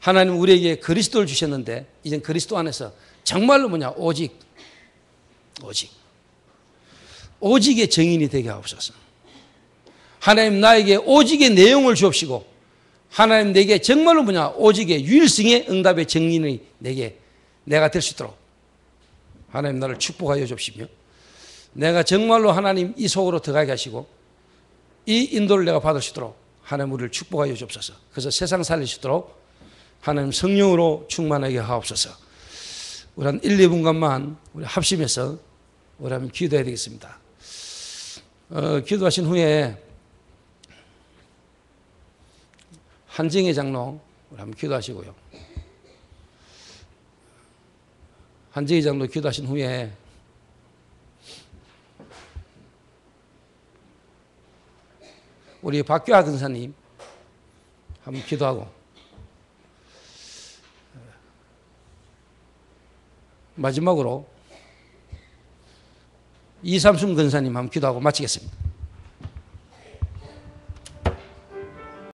하나님 우리에게 그리스도를 주셨는데 이젠 그리스도 안에서 정말로 뭐냐 오직의 증인이 되게 하옵소서. 하나님 나에게 오직의 내용을 주옵시고 하나님 내게 정말로 뭐냐 오직의 유일성의 응답의 증인이 내가 될 수 있도록 하나님 나를 축복하여 주옵시며 내가 정말로 하나님 이 속으로 들어가게 하시고 이 인도를 내가 받을 수 있도록 하나님 우리를 축복하여 주옵소서. 그래서 세상 살릴 수 있도록 하나님 성령으로 충만하게 하옵소서. 우리 한 1, 2분간만 우리 합심해서 우리 한번 기도해야 되겠습니다. 기도하신 후에 한정혜 장로 우리 한번 기도하시고요. 한정혜 장로 기도하신 후에 우리 박규하 근사님 한번 기도하고 마지막으로 이삼순 권사님 한번 기도하고 마치겠습니다.